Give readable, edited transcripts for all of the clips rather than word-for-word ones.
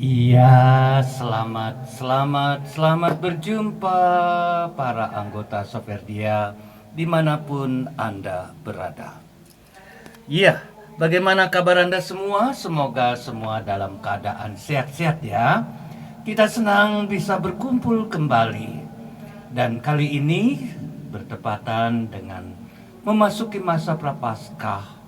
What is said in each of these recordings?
Iya, selamat berjumpa para anggota Soferdia dimanapun Anda berada. Iya, bagaimana kabar Anda semua? Semoga semua dalam keadaan sehat-sehat ya. Kita senang bisa berkumpul kembali. Dan kali ini bertepatan dengan memasuki masa Prapaskah.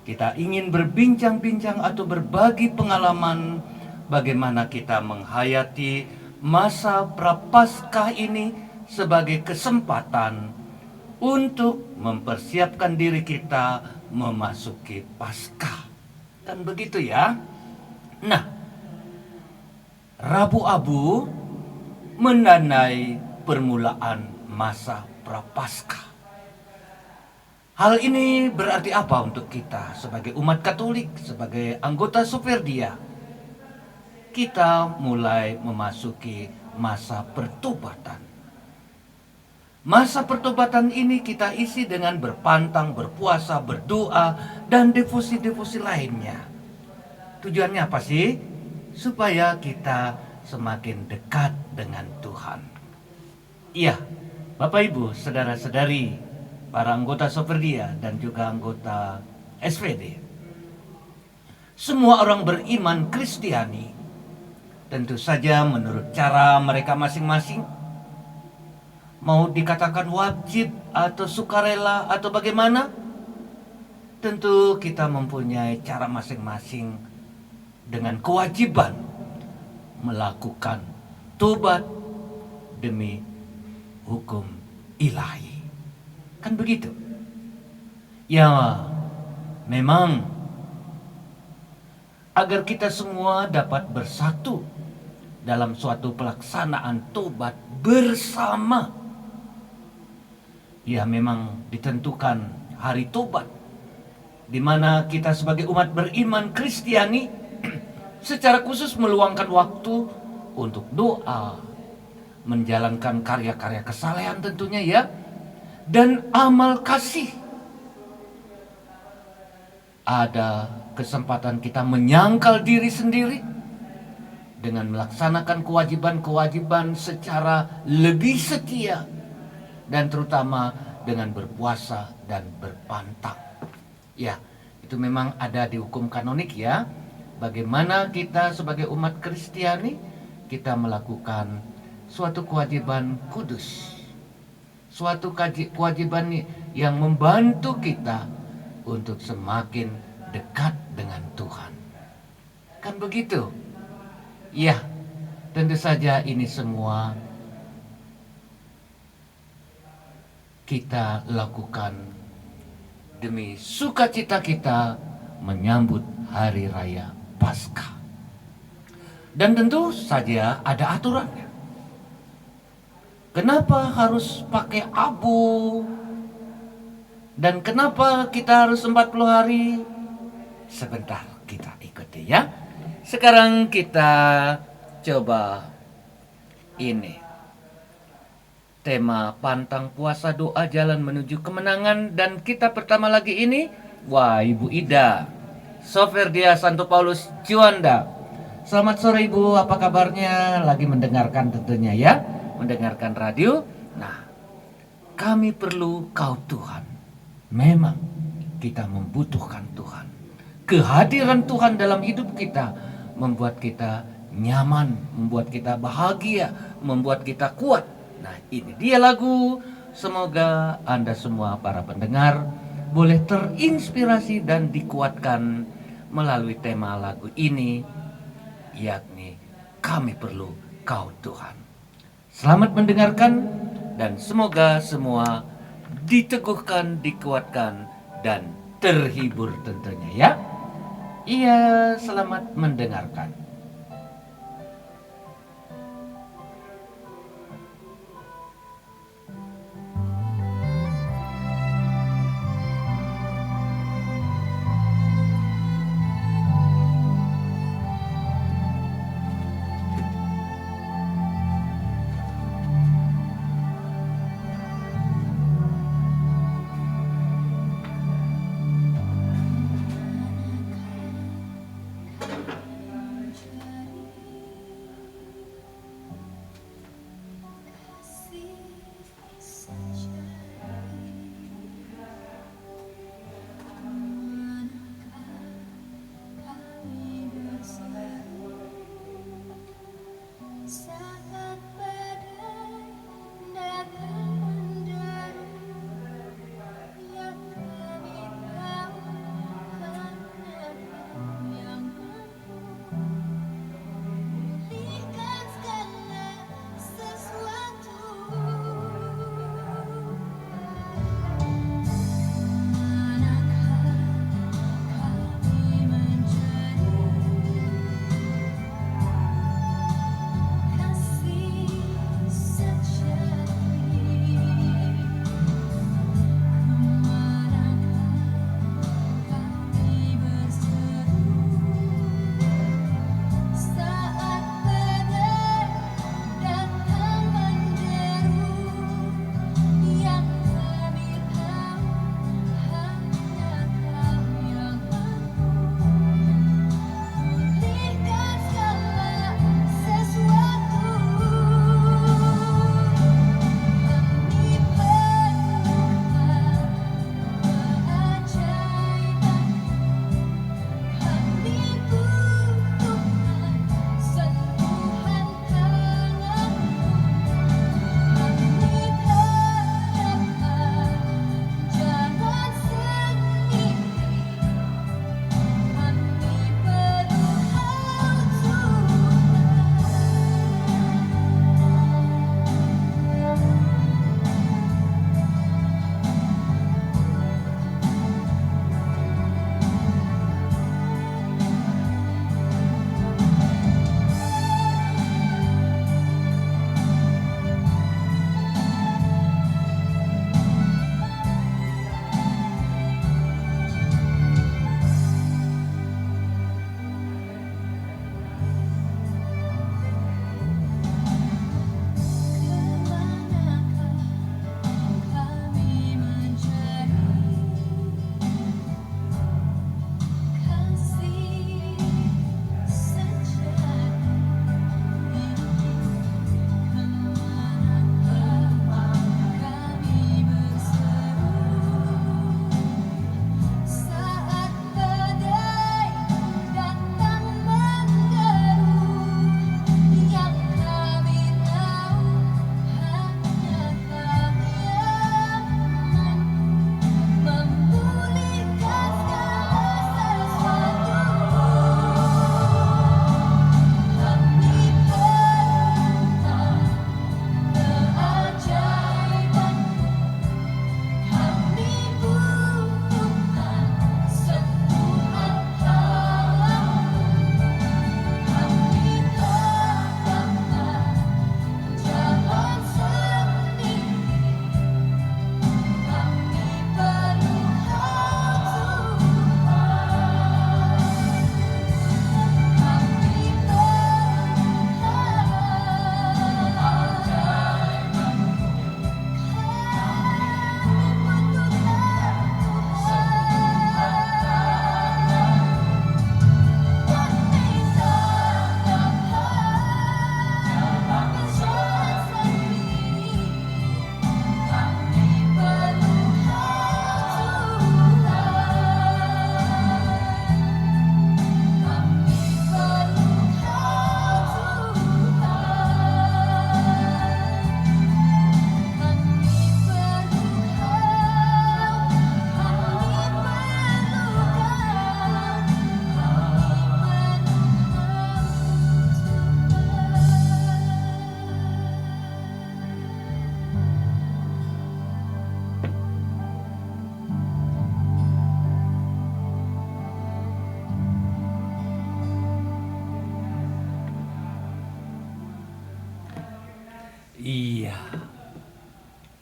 Kita ingin berbincang-bincang atau berbagi pengalaman bagaimana kita menghayati masa Prapaskah ini sebagai kesempatan untuk mempersiapkan diri kita memasuki Paskah. Kan begitu ya? Nah, Rabu Abu menandai permulaan masa Prapaskah. Hal ini berarti apa untuk kita sebagai umat Katolik, sebagai anggota Superdia? Kita mulai memasuki masa pertobatan. Masa pertobatan ini kita isi dengan berpantang, berpuasa, berdoa, dan devosi-devosi lainnya. Tujuannya apa sih? Supaya kita semakin dekat dengan Tuhan. Iya, Bapak Ibu, saudara-saudari, para anggota Soferdia dan juga anggota SPD. Semua orang beriman Kristiani, tentu saja menurut cara mereka masing-masing, mau dikatakan wajib atau sukarela atau bagaimana, tentu kita mempunyai cara masing-masing dengan kewajiban melakukan tobat demi hukum ilahi. Kan begitu? Ya, memang agar kita semua dapat bersatu dalam suatu pelaksanaan tobat bersama. Ya, memang ditentukan hari tobat di mana kita sebagai umat beriman Kristiani secara khusus meluangkan waktu untuk doa, menjalankan karya-karya kesalehan tentunya ya, dan amal kasih. Ada kesempatan kita menyangkal diri sendiri dengan melaksanakan kewajiban-kewajiban secara lebih setia, dan terutama dengan berpuasa dan berpantang. Ya, itu memang ada di hukum kanonik ya. Bagaimana kita sebagai umat Kristiani kita melakukan suatu kewajiban kudus, suatu kewajiban yang membantu kita untuk semakin dekat dengan Tuhan. Kan begitu? Ya, tentu saja ini semua kita lakukan demi sukacita kita menyambut hari raya Paskah. Dan tentu saja ada aturannya. Kenapa harus pakai abu? Dan kenapa kita harus 40 hari? Sebentar kita ikuti ya. Sekarang kita coba ini. Tema pantang puasa doa jalan menuju kemenangan, dan kita pertama lagi ini, wah Ibu Ida, Soferdia Santo Paulus Juanda. Selamat sore Ibu, apa kabarnya? Lagi mendengarkan tentunya ya, mendengarkan radio. Nah, kami perlu Kau Tuhan. Memang kita membutuhkan Tuhan. Kehadiran Tuhan dalam hidup kita membuat kita nyaman, membuat kita bahagia, membuat kita kuat. Nah, ini dia lagu. Semoga Anda semua para pendengar boleh terinspirasi dan dikuatkan melalui tema lagu ini, yakni Kami Perlu Kau Tuhan. Selamat mendengarkan dan semoga semua diteguhkan, dikuatkan, dan terhibur tentunya ya. Iya, selamat mendengarkan.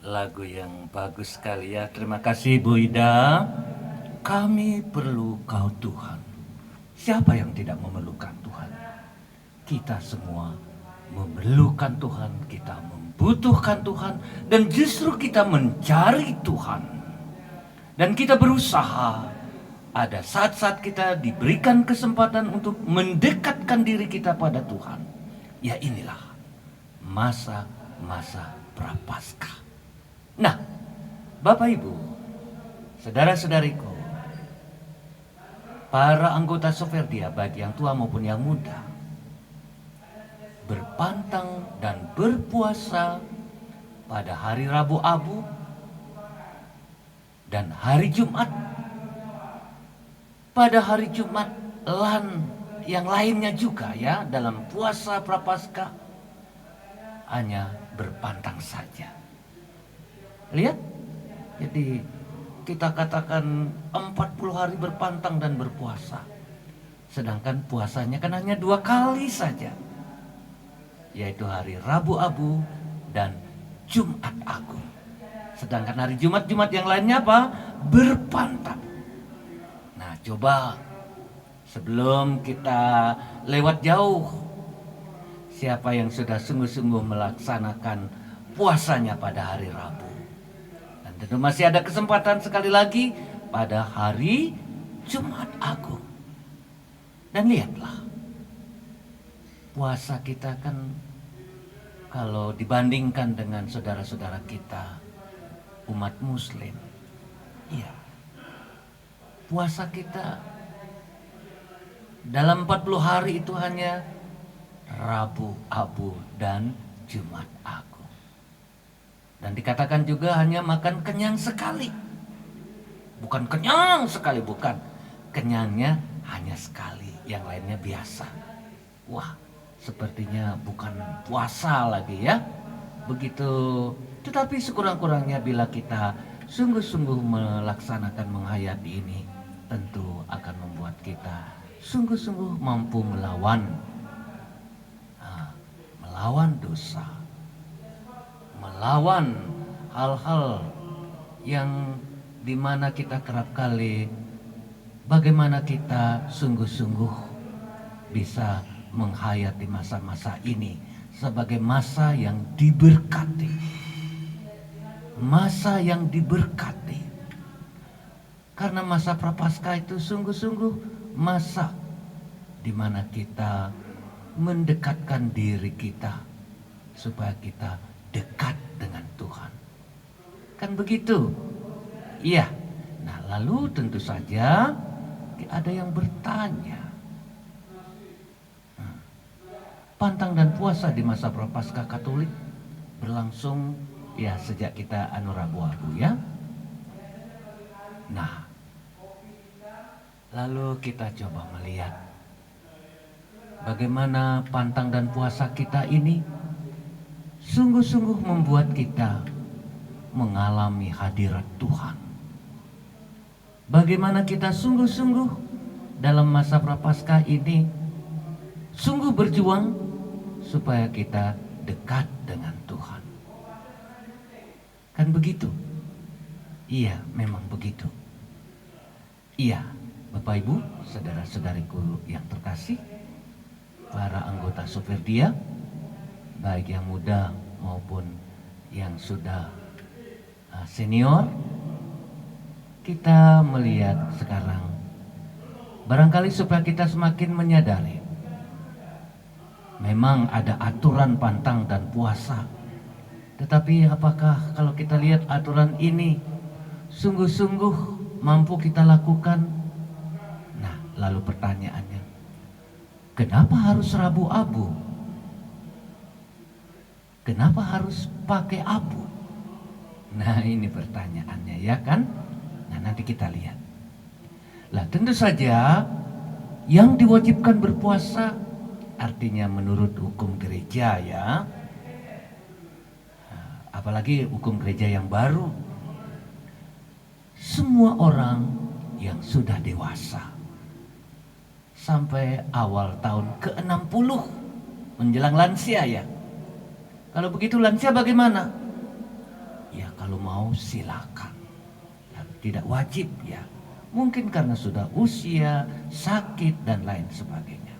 Lagu yang bagus sekali ya. Terima kasih Bu Ida. Kami perlu Kau Tuhan. Siapa yang tidak memerlukan Tuhan? Kita semua memerlukan Tuhan, kita membutuhkan Tuhan, dan justru kita mencari Tuhan. Dan kita berusaha. Ada saat-saat kita diberikan kesempatan untuk mendekatkan diri kita pada Tuhan. Ya inilah masa-masa Prapaskah. Nah, Bapak Ibu, saudara-saudariku, para anggota Soferdia, baik yang tua maupun yang muda, berpantang dan berpuasa pada hari Rabu Abu dan hari Jumat. Pada hari Jumat yang lainnya juga ya, dalam puasa Prapaskah hanya berpantang saja. Lihat, jadi kita katakan 40 hari berpantang dan berpuasa. Sedangkan puasanya kan hanya 2 kali saja, yaitu hari Rabu Abu dan Jumat Agung. Sedangkan hari Jumat-Jumat yang lainnya apa? Berpantang. Nah, coba sebelum kita lewat jauh, siapa yang sudah sungguh-sungguh melaksanakan puasanya pada hari Rabu? Dan tentu masih ada kesempatan sekali lagi pada hari Jumat Agung. Dan lihatlah, puasa kita kan kalau dibandingkan dengan saudara-saudara kita umat Muslim, iya, puasa kita dalam 40 hari itu hanya Rabu Abu dan Jumat Agung. Dan dikatakan juga hanya makan kenyang sekali. Bukan kenyang sekali, bukan. Kenyangnya hanya sekali, yang lainnya biasa. Wah, sepertinya bukan puasa lagi ya. Begitu, tetapi sekurang-kurangnya bila kita sungguh-sungguh melaksanakan menghayati ini, tentu akan membuat kita sungguh-sungguh mampu melawan dosa, melawan hal-hal yang dimana kita kerap kali bagaimana kita sungguh-sungguh bisa menghayati masa-masa ini sebagai masa yang diberkati, masa yang diberkati. Karena masa Prapaskah itu sungguh-sungguh masa di mana kita mendekatkan diri kita supaya kita dekat dengan Tuhan. Kan begitu? Iya. Nah, lalu tentu saja ada yang bertanya, pantang dan puasa di masa Prapaskah Katolik berlangsung ya sejak kita Rabu Abu ya. Nah, lalu kita coba melihat bagaimana pantang dan puasa kita ini sungguh-sungguh membuat kita mengalami hadirat Tuhan. Bagaimana kita sungguh-sungguh dalam masa Prapaskah ini sungguh berjuang supaya kita dekat dengan Tuhan. Kan begitu? Iya, memang begitu. Iya, Bapak Ibu, saudara-saudariku yang terkasih, para anggota Soferdia, baik yang muda maupun yang sudah senior, kita melihat sekarang barangkali supaya kita semakin menyadari memang ada aturan pantang dan puasa, tetapi apakah kalau kita lihat aturan ini sungguh-sungguh mampu kita lakukan? Nah, lalu pertanyaannya, kenapa harus Rabu Abu? Kenapa harus pakai abu? Nah, ini pertanyaannya ya kan? Nah, nanti kita lihat. Lah, tentu saja yang diwajibkan berpuasa artinya menurut hukum gereja ya. Apalagi hukum gereja yang baru. Semua orang yang sudah dewasa sampai awal tahun ke-60 menjelang lansia ya. Kalau begitu lansia bagaimana? ya kalau mau silakan. Ya, tidak wajib ya. Mungkin karena sudah usia, sakit dan lain sebagainya.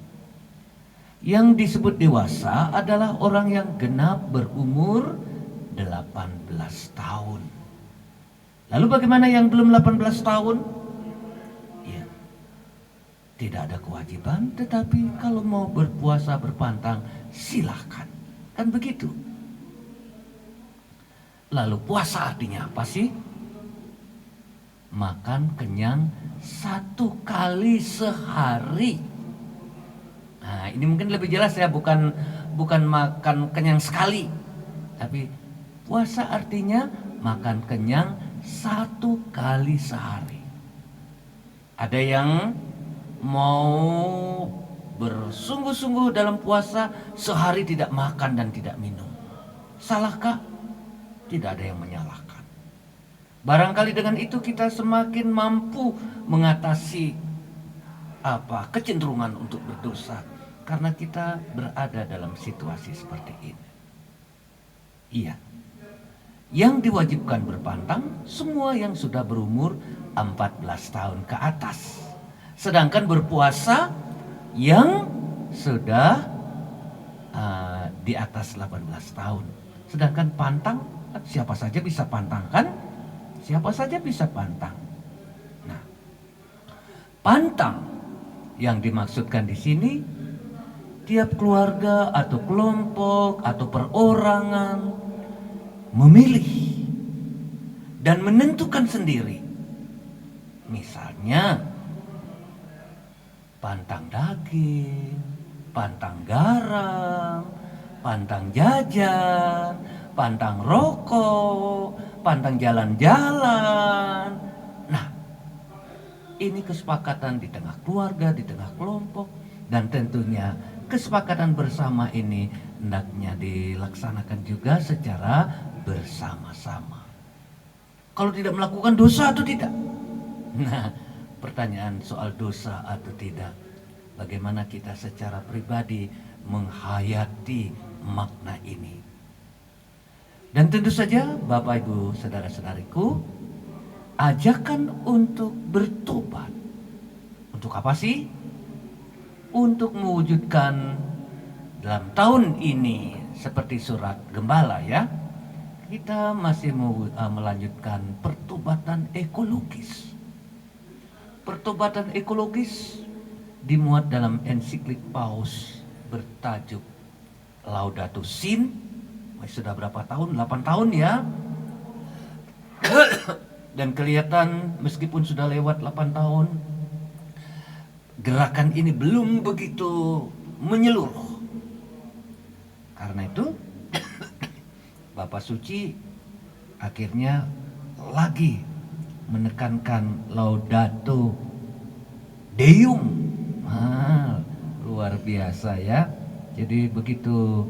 Yang disebut dewasa adalah orang yang genap berumur 18 tahun. Lalu bagaimana yang belum 18 tahun? Ya, tidak ada kewajiban, tetapi kalau mau berpuasa berpantang silahkan. Kan begitu. Lalu puasa artinya apa sih? Makan kenyang 1 kali sehari. Nah, ini mungkin lebih jelas ya, bukan makan kenyang sekali, tapi puasa artinya makan kenyang 1 kali sehari. Ada yang mau bersungguh-sungguh dalam puasa sehari tidak makan dan tidak minum. Salahkah? Tidak ada yang menyalahkan. Barangkali dengan itu kita semakin mampu mengatasi kecenderungan untuk berdosa karena kita berada dalam situasi seperti ini. Iya. Yang diwajibkan berpantang semua yang sudah berumur 14 tahun ke atas. Sedangkan berpuasa yang sudah di atas 18 tahun. Sedangkan pantang siapa saja bisa pantang kan? Siapa saja bisa pantang. Nah, pantang yang dimaksudkan di sini tiap keluarga atau kelompok atau perorangan memilih dan menentukan sendiri. Misalnya pantang daging, pantang garam, pantang jajan, pantang rokok, pantang jalan-jalan. Nah, ini kesepakatan di tengah keluarga, di tengah kelompok, dan tentunya kesepakatan bersama ini hendaknya dilaksanakan juga secara bersama-sama. Kalau tidak melakukan dosa atau tidak? Nah, pertanyaan soal dosa atau tidak, bagaimana kita secara pribadi menghayati makna ini. Dan tentu saja Bapak Ibu saudara-saudariku, ajakan untuk bertobat. Untuk apa sih? Untuk mewujudkan dalam tahun ini seperti surat gembala ya, kita masih melanjutkan pertobatan ekologis. Pertobatan ekologis dimuat dalam ensiklik Paus bertajuk Laudato Si. Sudah berapa tahun? 8 tahun ya. Dan kelihatan meskipun sudah lewat 8 tahun, gerakan ini belum begitu menyeluruh. Karena itu Bapak Suci akhirnya lagi menekankan Laudato Deum. Luar biasa ya. Jadi begitu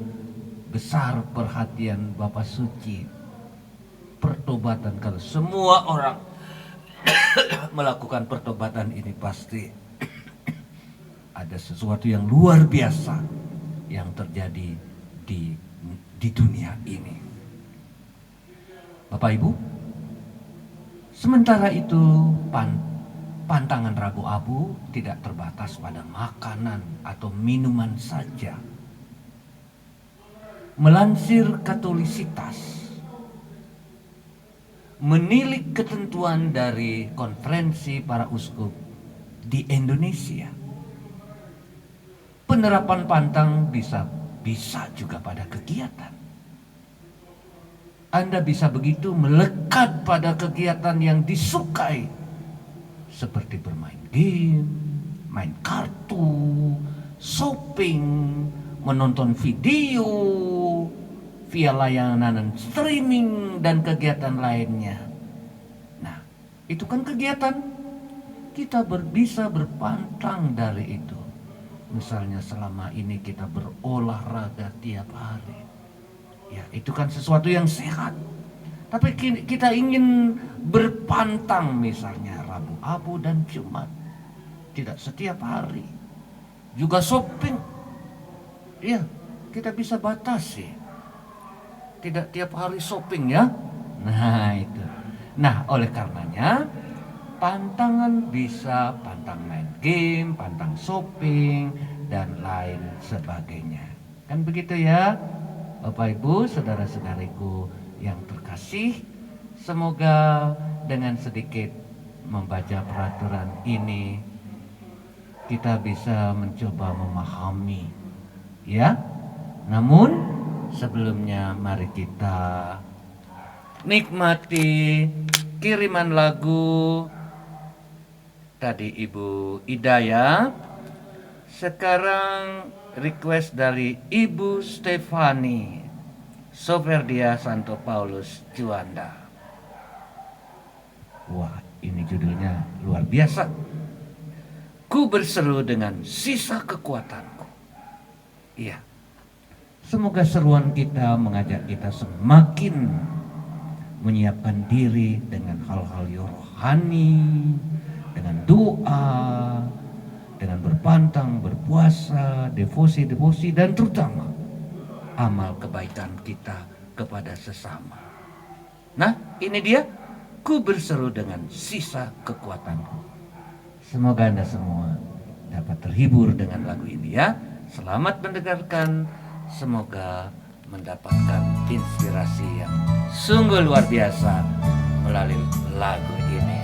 besar perhatian Bapak Suci pertobatan. Kalau semua orang melakukan pertobatan ini pasti ada sesuatu yang luar biasa yang terjadi di dunia ini. Bapak Ibu, sementara itu pantangan Rabu Abu tidak terbatas pada makanan atau minuman saja. Melansir Katolisitas, menilik ketentuan dari Konferensi Para Uskup di Indonesia, penerapan pantang bisa juga pada kegiatan. Anda bisa begitu melekat pada kegiatan yang disukai, seperti bermain game, main kartu, shopping, menonton video via layanan streaming dan kegiatan lainnya. Nah, itu kan kegiatan. Kita bisa berpantang dari itu. Misalnya selama ini kita berolahraga tiap hari. Ya, itu kan sesuatu yang sehat. Tapi kita ingin berpantang misalnya Rabu Abu dan Jumat. Tidak setiap hari. Juga shopping. Ya, kita bisa batasi. Tidak tiap hari shopping ya. Nah itu. Nah oleh karenanya pantangan bisa pantang main game, pantang shopping, dan lain sebagainya. Kan begitu ya, Bapak Ibu, saudara-saudariku yang terkasih. Semoga dengan sedikit membaca peraturan ini kita bisa mencoba memahami, ya. Namun sebelumnya mari kita nikmati kiriman lagu tadi Ibu Ida ya. Sekarang request dari Ibu Stefani, Soferdia Santo Paulus Juanda. Wah, ini judulnya luar biasa. Ku berseru dengan sisa kekuatanku. Iya. Semoga seruan kita mengajak kita semakin menyiapkan diri dengan hal-hal rohani, dengan doa, dengan berpantang, berpuasa, devosi-devosi, dan terutama amal kebaikan kita kepada sesama. Nah, ini dia, ku berseru dengan sisa kekuatanku. Semoga Anda semua dapat terhibur dengan lagu ini ya. Selamat mendengarkan, semoga mendapatkan inspirasi yang sungguh luar biasa melalui lagu ini.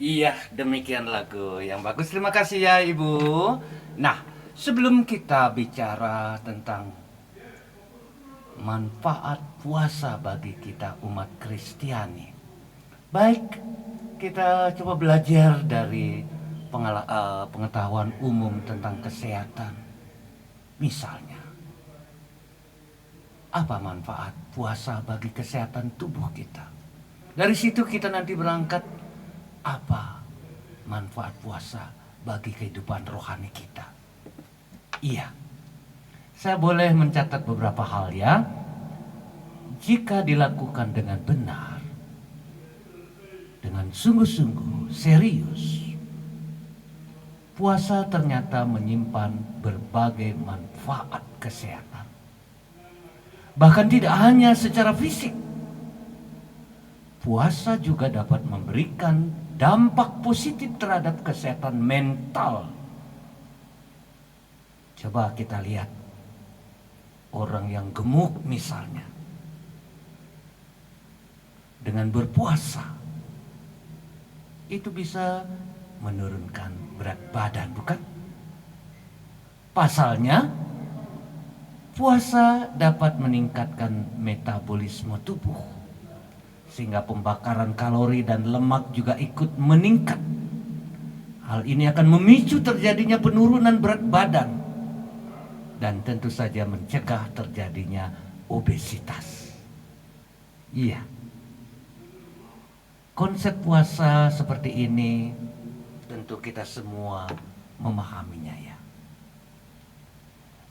Iya, demikian lagu yang bagus. Terima kasih ya Ibu. Nah, sebelum kita bicara tentang manfaat puasa bagi kita umat Kristiani, baik kita coba belajar dari pengetahuan umum tentang kesehatan. Misalnya, apa manfaat puasa bagi kesehatan tubuh kita? Dari situ kita nanti berangkat, apa manfaat puasa bagi kehidupan rohani kita. Iya, saya boleh mencatat beberapa hal ya. Jika dilakukan dengan benar, dengan sungguh-sungguh serius, puasa ternyata menyimpan berbagai manfaat kesehatan. Bahkan tidak hanya secara fisik, puasa juga dapat memberikan dampak positif terhadap kesehatan mental. Coba kita lihat orang yang gemuk misalnya, dengan berpuasa itu bisa menurunkan berat badan, bukan? Pasalnya, puasa dapat meningkatkan metabolisme tubuh, sehingga pembakaran kalori dan lemak juga ikut meningkat. Hal ini akan memicu terjadinya penurunan berat badan dan tentu saja mencegah terjadinya obesitas. Iya, konsep puasa seperti ini tentu kita semua memahaminya ya.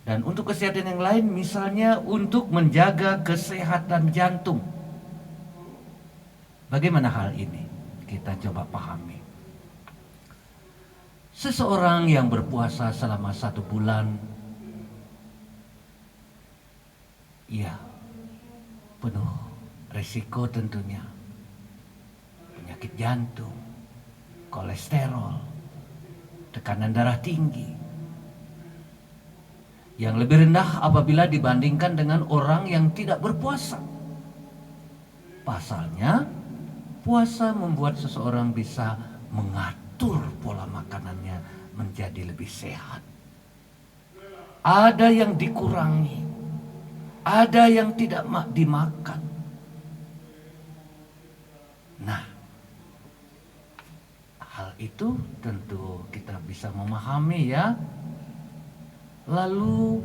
Dan untuk kesehatan yang lain, misalnya untuk menjaga kesehatan jantung. Bagaimana hal ini? Kita coba pahami. Seseorang yang berpuasa selama 1 bulan, ya penuh resiko tentunya. Penyakit jantung, kolesterol, tekanan darah tinggi, yang lebih rendah apabila dibandingkan dengan orang yang tidak berpuasa. Pasalnya, puasa membuat seseorang bisa mengatur pola makanannya menjadi lebih sehat. Ada yang dikurangi, ada yang tidak dimakan. Nah, hal itu tentu kita bisa memahami ya. Lalu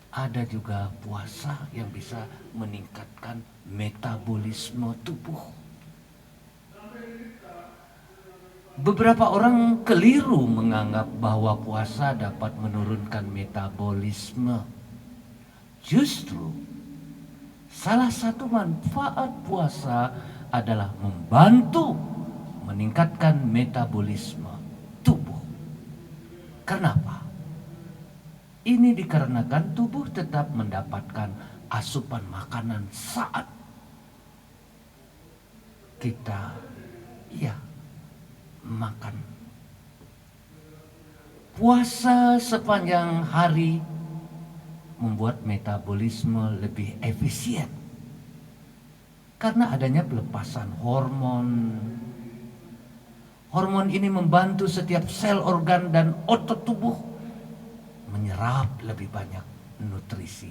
ada juga puasa yang bisa meningkatkan metabolisme tubuh. Beberapa orang keliru menganggap bahwa puasa dapat menurunkan metabolisme. Justru salah satu manfaat puasa adalah membantu meningkatkan metabolisme tubuh. Kenapa? Ini dikarenakan tubuh tetap mendapatkan asupan makanan saat kita makan. Puasa sepanjang hari membuat metabolisme lebih efisien karena adanya pelepasan hormon. Hormon ini membantu setiap sel, organ, dan otot tubuh menyerap lebih banyak nutrisi.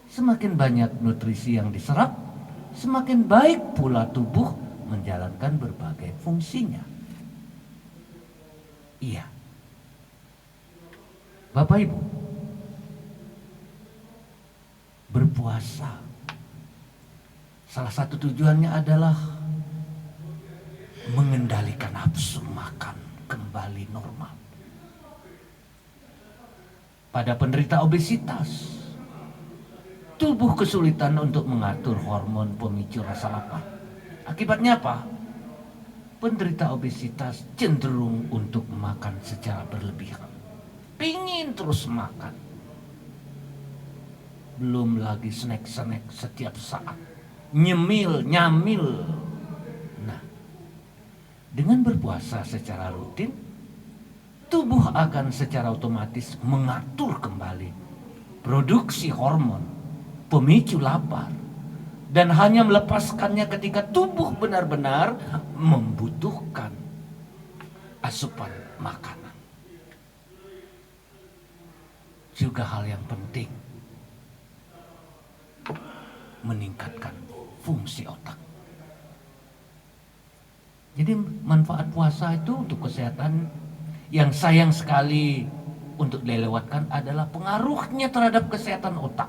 Semakin banyak nutrisi yang diserap, semakin baik pula tubuh menjalankan berbagai fungsinya. Iya, Bapak Ibu, berpuasa salah satu tujuannya adalah mengendalikan nafsu makan kembali normal. Pada penderita obesitas, tubuh kesulitan untuk mengatur hormon pemicu rasa lapar. Akibatnya apa? Penderita obesitas cenderung untuk makan secara berlebihan. Pingin terus makan. Belum lagi snack-snack setiap saat. Nyemil, nyamil. Nah, dengan berpuasa secara rutin, tubuh akan secara otomatis mengatur kembali produksi hormon pemicu lapar dan hanya melepaskannya ketika tubuh benar-benar membutuhkan asupan makanan. Juga hal yang penting, meningkatkan fungsi otak. Jadi manfaat puasa itu untuk kesehatan yang sayang sekali untuk dilewatkan adalah pengaruhnya terhadap kesehatan otak.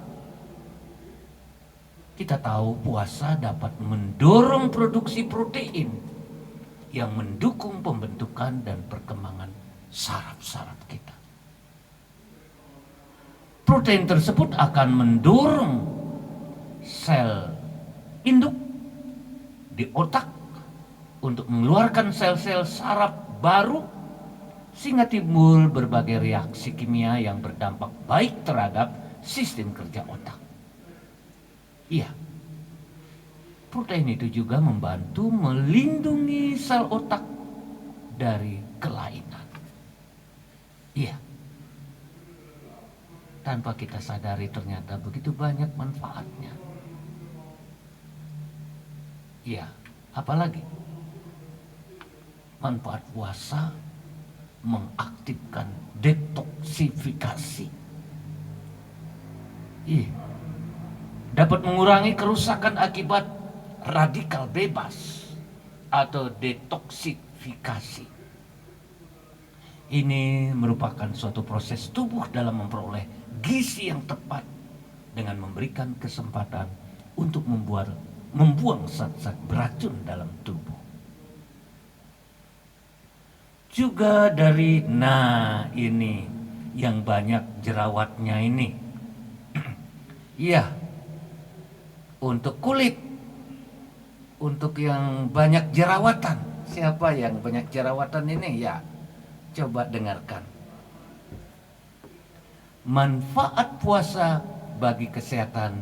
Kita tahu puasa dapat mendorong produksi protein yang mendukung pembentukan dan perkembangan saraf-saraf kita. Protein tersebut akan mendorong sel induk di otak untuk mengeluarkan sel-sel saraf baru, sehingga timbul berbagai reaksi kimia yang berdampak baik terhadap sistem kerja otak. Iya, protein itu juga membantu melindungi sel otak dari kelainan. Iya, tanpa kita sadari ternyata begitu banyak manfaatnya. Iya, apalagi manfaat puasa mengaktifkan detoksifikasi. Dapat mengurangi kerusakan akibat radikal bebas atau detoksifikasi. Ini merupakan suatu proses tubuh dalam memperoleh gizi yang tepat dengan memberikan kesempatan untuk membuang zat-zat beracun dalam tubuh. Juga dari, ini yang banyak jerawatnya ini. Iya, untuk kulit, untuk yang banyak jerawatan. Siapa yang banyak jerawatan ini? Ya, coba dengarkan. Manfaat puasa bagi kesehatan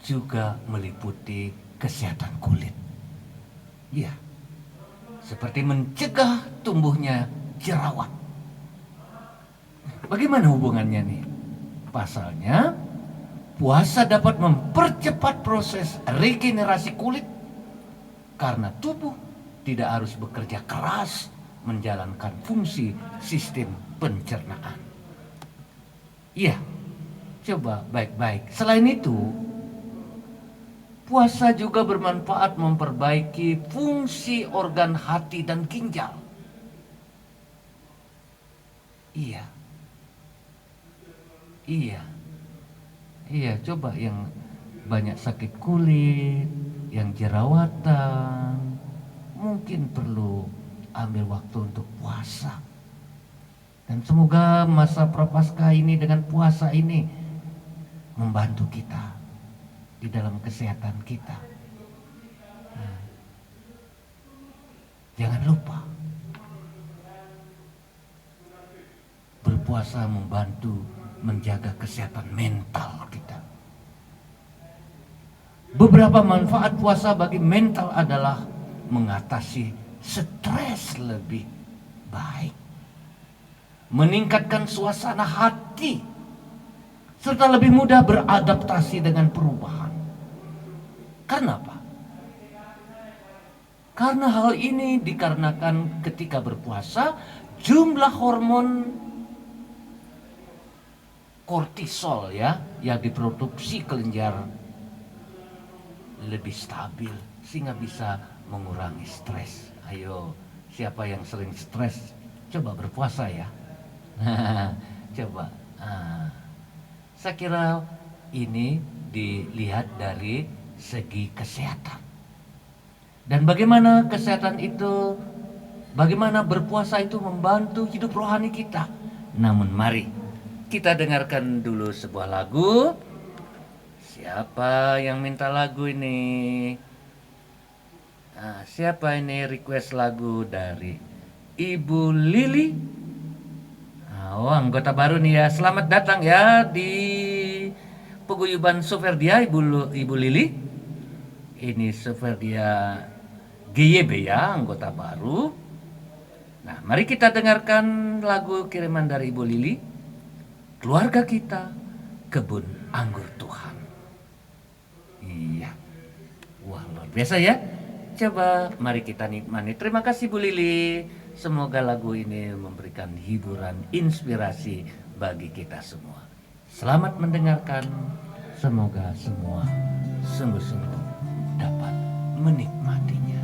juga meliputi kesehatan kulit. Iya, seperti mencegah tumbuhnya jerawat. Bagaimana hubungannya nih? Pasalnya, puasa dapat mempercepat proses regenerasi kulit karena tubuh tidak harus bekerja keras menjalankan fungsi sistem pencernaan. Iya, coba baik-baik. Selain itu, puasa juga bermanfaat memperbaiki fungsi organ hati dan ginjal. Iya, coba yang banyak sakit kulit, yang jerawatan, mungkin perlu ambil waktu untuk puasa. Dan semoga masa prapaskah ini dengan puasa ini membantu kita di dalam kesehatan kita. Jangan lupa, berpuasa membantu menjaga kesehatan mental kita. Beberapa manfaat puasa bagi mental adalah mengatasi stres lebih baik, meningkatkan suasana hati, serta lebih mudah beradaptasi dengan perubahan. Karena apa? Karena hal ini dikarenakan ketika berpuasa, jumlah hormon kortisol yang diproduksi kelenjar lebih stabil, sehingga bisa mengurangi stres. Ayo, siapa yang sering stres, coba berpuasa ya. Coba. Saya kira ini dilihat dari segi kesehatan. Dan bagaimana kesehatan itu, bagaimana berpuasa itu membantu hidup rohani kita. Namun mari kita dengarkan dulu sebuah lagu. Siapa yang minta lagu ini? Siapa ini request lagu dari Ibu Lili? Anggota baru nih ya. Selamat datang ya di Paguyuban Soferdia, Ibu Lili. Ini Soferdia GYB ya, anggota baru. Nah, mari kita dengarkan lagu kiriman dari Ibu Lili. Keluarga kita, kebun anggur Tuhan. Iya. biasa ya. Coba mari kita nikmati. Terima kasih Bu Lili. Semoga lagu ini memberikan hiburan, inspirasi bagi kita semua. Selamat mendengarkan. Semoga semua sungguh-sungguh dapat menikmatinya.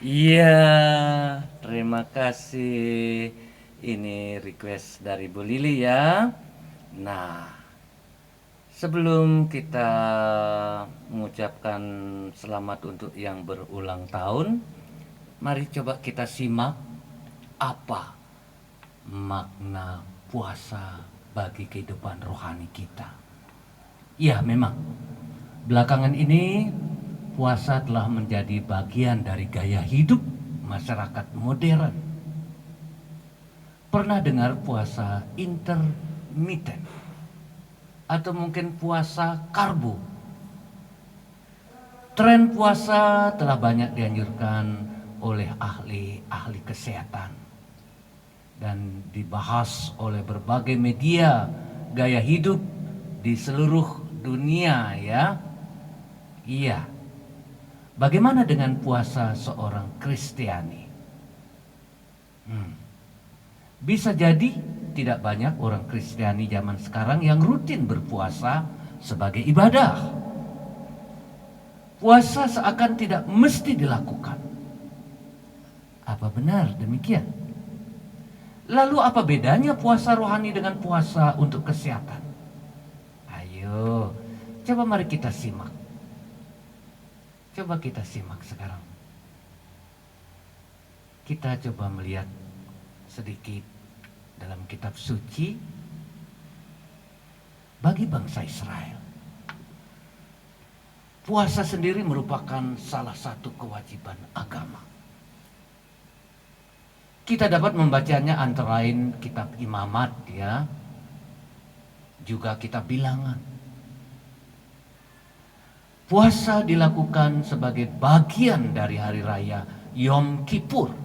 Iya, terima kasih. Ini request dari Bu Lili ya. Nah, sebelum kita mengucapkan selamat untuk yang berulang tahun, mari coba kita simak apa makna puasa bagi kehidupan rohani kita. Ya, memang belakangan ini puasa telah menjadi bagian dari gaya hidup masyarakat modern. Pernah dengar puasa intermittent atau mungkin puasa karbo? Tren puasa telah banyak dianjurkan oleh ahli-ahli kesehatan dan dibahas oleh berbagai media gaya hidup di seluruh dunia ya. Iya. Bagaimana dengan puasa seorang Kristiani? Bisa jadi tidak banyak orang Kristiani zaman sekarang yang rutin berpuasa sebagai ibadah. Puasa seakan tidak mesti dilakukan. Apa benar demikian? Lalu apa bedanya puasa rohani dengan puasa untuk kesehatan? Ayo, coba mari kita simak. Coba kita simak sekarang. Kita coba melihat sedikit dalam kitab suci bagi bangsa Israel. Puasa sendiri merupakan salah satu kewajiban agama. Kita dapat membacanya antara lain kitab Imamat ya, juga kitab Bilangan. Puasa dilakukan sebagai bagian dari hari raya Yom Kippur,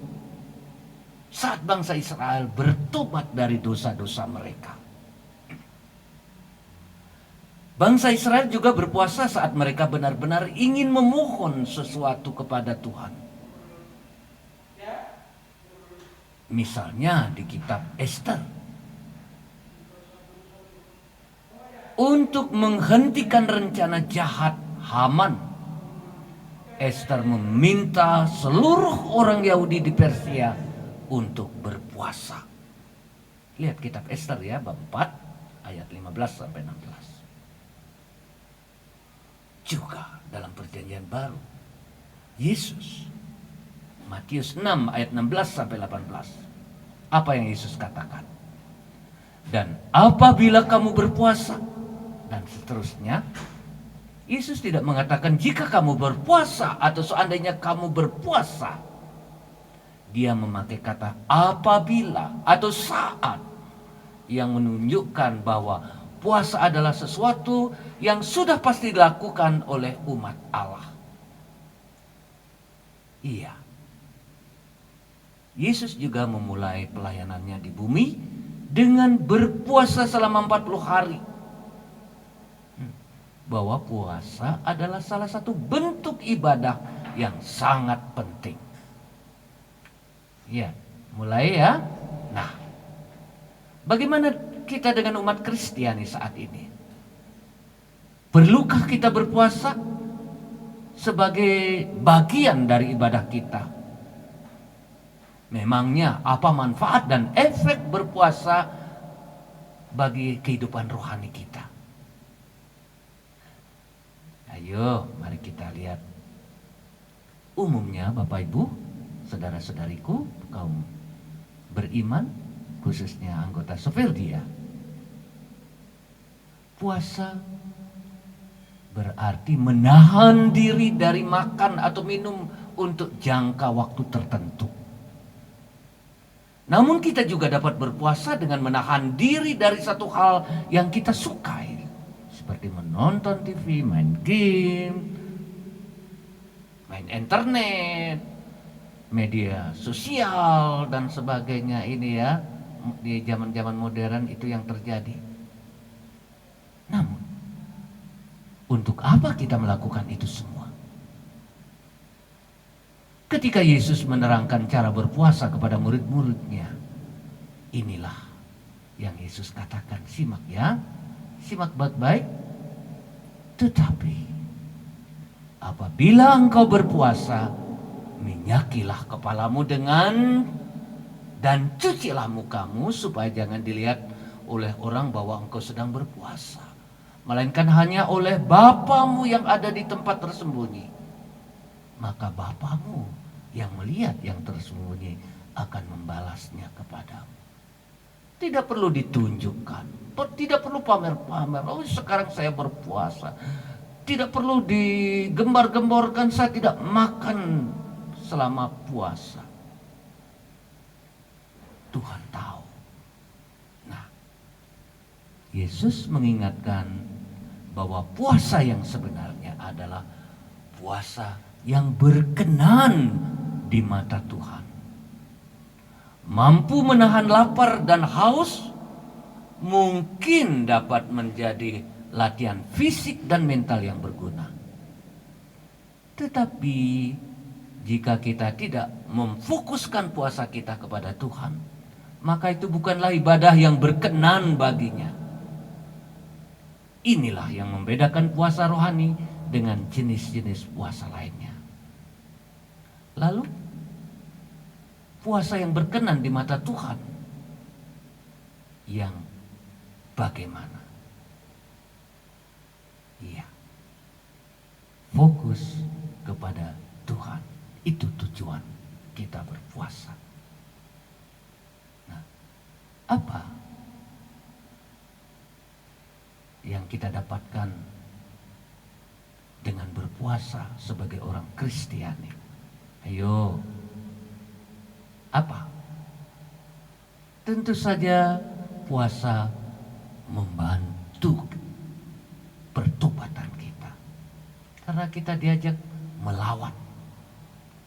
saat bangsa Israel bertobat dari dosa-dosa mereka. Bangsa Israel juga berpuasa saat mereka benar-benar ingin memohon sesuatu kepada Tuhan. Misalnya di kitab Ester, untuk menghentikan rencana jahat Haman, Ester meminta seluruh orang Yahudi di Persia untuk berpuasa. Lihat kitab Ester ya, bab 4 ayat 15 sampai 16. Juga dalam perjanjian baru, Yesus, Matius 6 ayat 16 sampai 18. Apa yang Yesus katakan? Dan apabila kamu berpuasa, dan seterusnya. Yesus tidak mengatakan jika kamu berpuasa atau seandainya kamu berpuasa. Dia memakai kata apabila atau saat, yang menunjukkan bahwa puasa adalah sesuatu yang sudah pasti dilakukan oleh umat Allah. Iya. Yesus juga memulai pelayanannya di bumi dengan berpuasa selama 40 hari. Bahwa puasa adalah salah satu bentuk ibadah yang sangat penting. Ya, mulai ya. Nah, bagaimana kita dengan umat Kristiani saat ini? Perlukah kita berpuasa sebagai bagian dari ibadah kita? Memangnya apa manfaat dan efek berpuasa bagi kehidupan rohani kita? Ayo, mari kita lihat. Umumnya Bapak Ibu, saudara-saudariku, kaum beriman, khususnya anggota Soveldia, puasa berarti menahan diri dari makan atau minum untuk jangka waktu tertentu. Namun kita juga dapat berpuasa dengan menahan diri dari satu hal yang kita sukai, seperti menonton TV, main game, main internet, media sosial dan sebagainya. Ini ya, di zaman-zaman modern itu yang terjadi. Namun, untuk apa kita melakukan itu semua? Ketika Yesus menerangkan cara berpuasa kepada murid-muridnya, inilah yang Yesus katakan. Simak ya, simak baik-baik. Tetapi apabila engkau berpuasa, minyakilah kepalamu dan cucilah mukamu, supaya jangan dilihat oleh orang bahwa engkau sedang berpuasa, melainkan hanya oleh Bapamu yang ada di tempat tersembunyi. Maka Bapamu yang melihat yang tersembunyi akan membalasnya kepadamu. Tidak perlu ditunjukkan, tidak perlu pamer-pamer. Oh, sekarang saya berpuasa. Tidak perlu digembar-gemborkan, saya tidak makan selama puasa. Tuhan tahu. Nah, Yesus mengingatkan bahwa puasa yang sebenarnya adalah puasa yang berkenan di mata Tuhan. Mampu menahan lapar dan haus, mungkin dapat menjadi latihan fisik dan mental yang berguna. Tetapi jika kita tidak memfokuskan puasa kita kepada Tuhan, maka itu bukanlah ibadah yang berkenan baginya. Inilah yang membedakan puasa rohani dengan jenis-jenis puasa lainnya. Lalu, puasa yang berkenan di mata Tuhan yang bagaimana? Iya, fokus kepada Tuhan, itu tujuan kita berpuasa. Nah, apa yang kita dapatkan dengan berpuasa sebagai orang Kristiani? Ayo, apa? Tentu saja puasa membantu pertobatan kita, karena kita diajak melawan,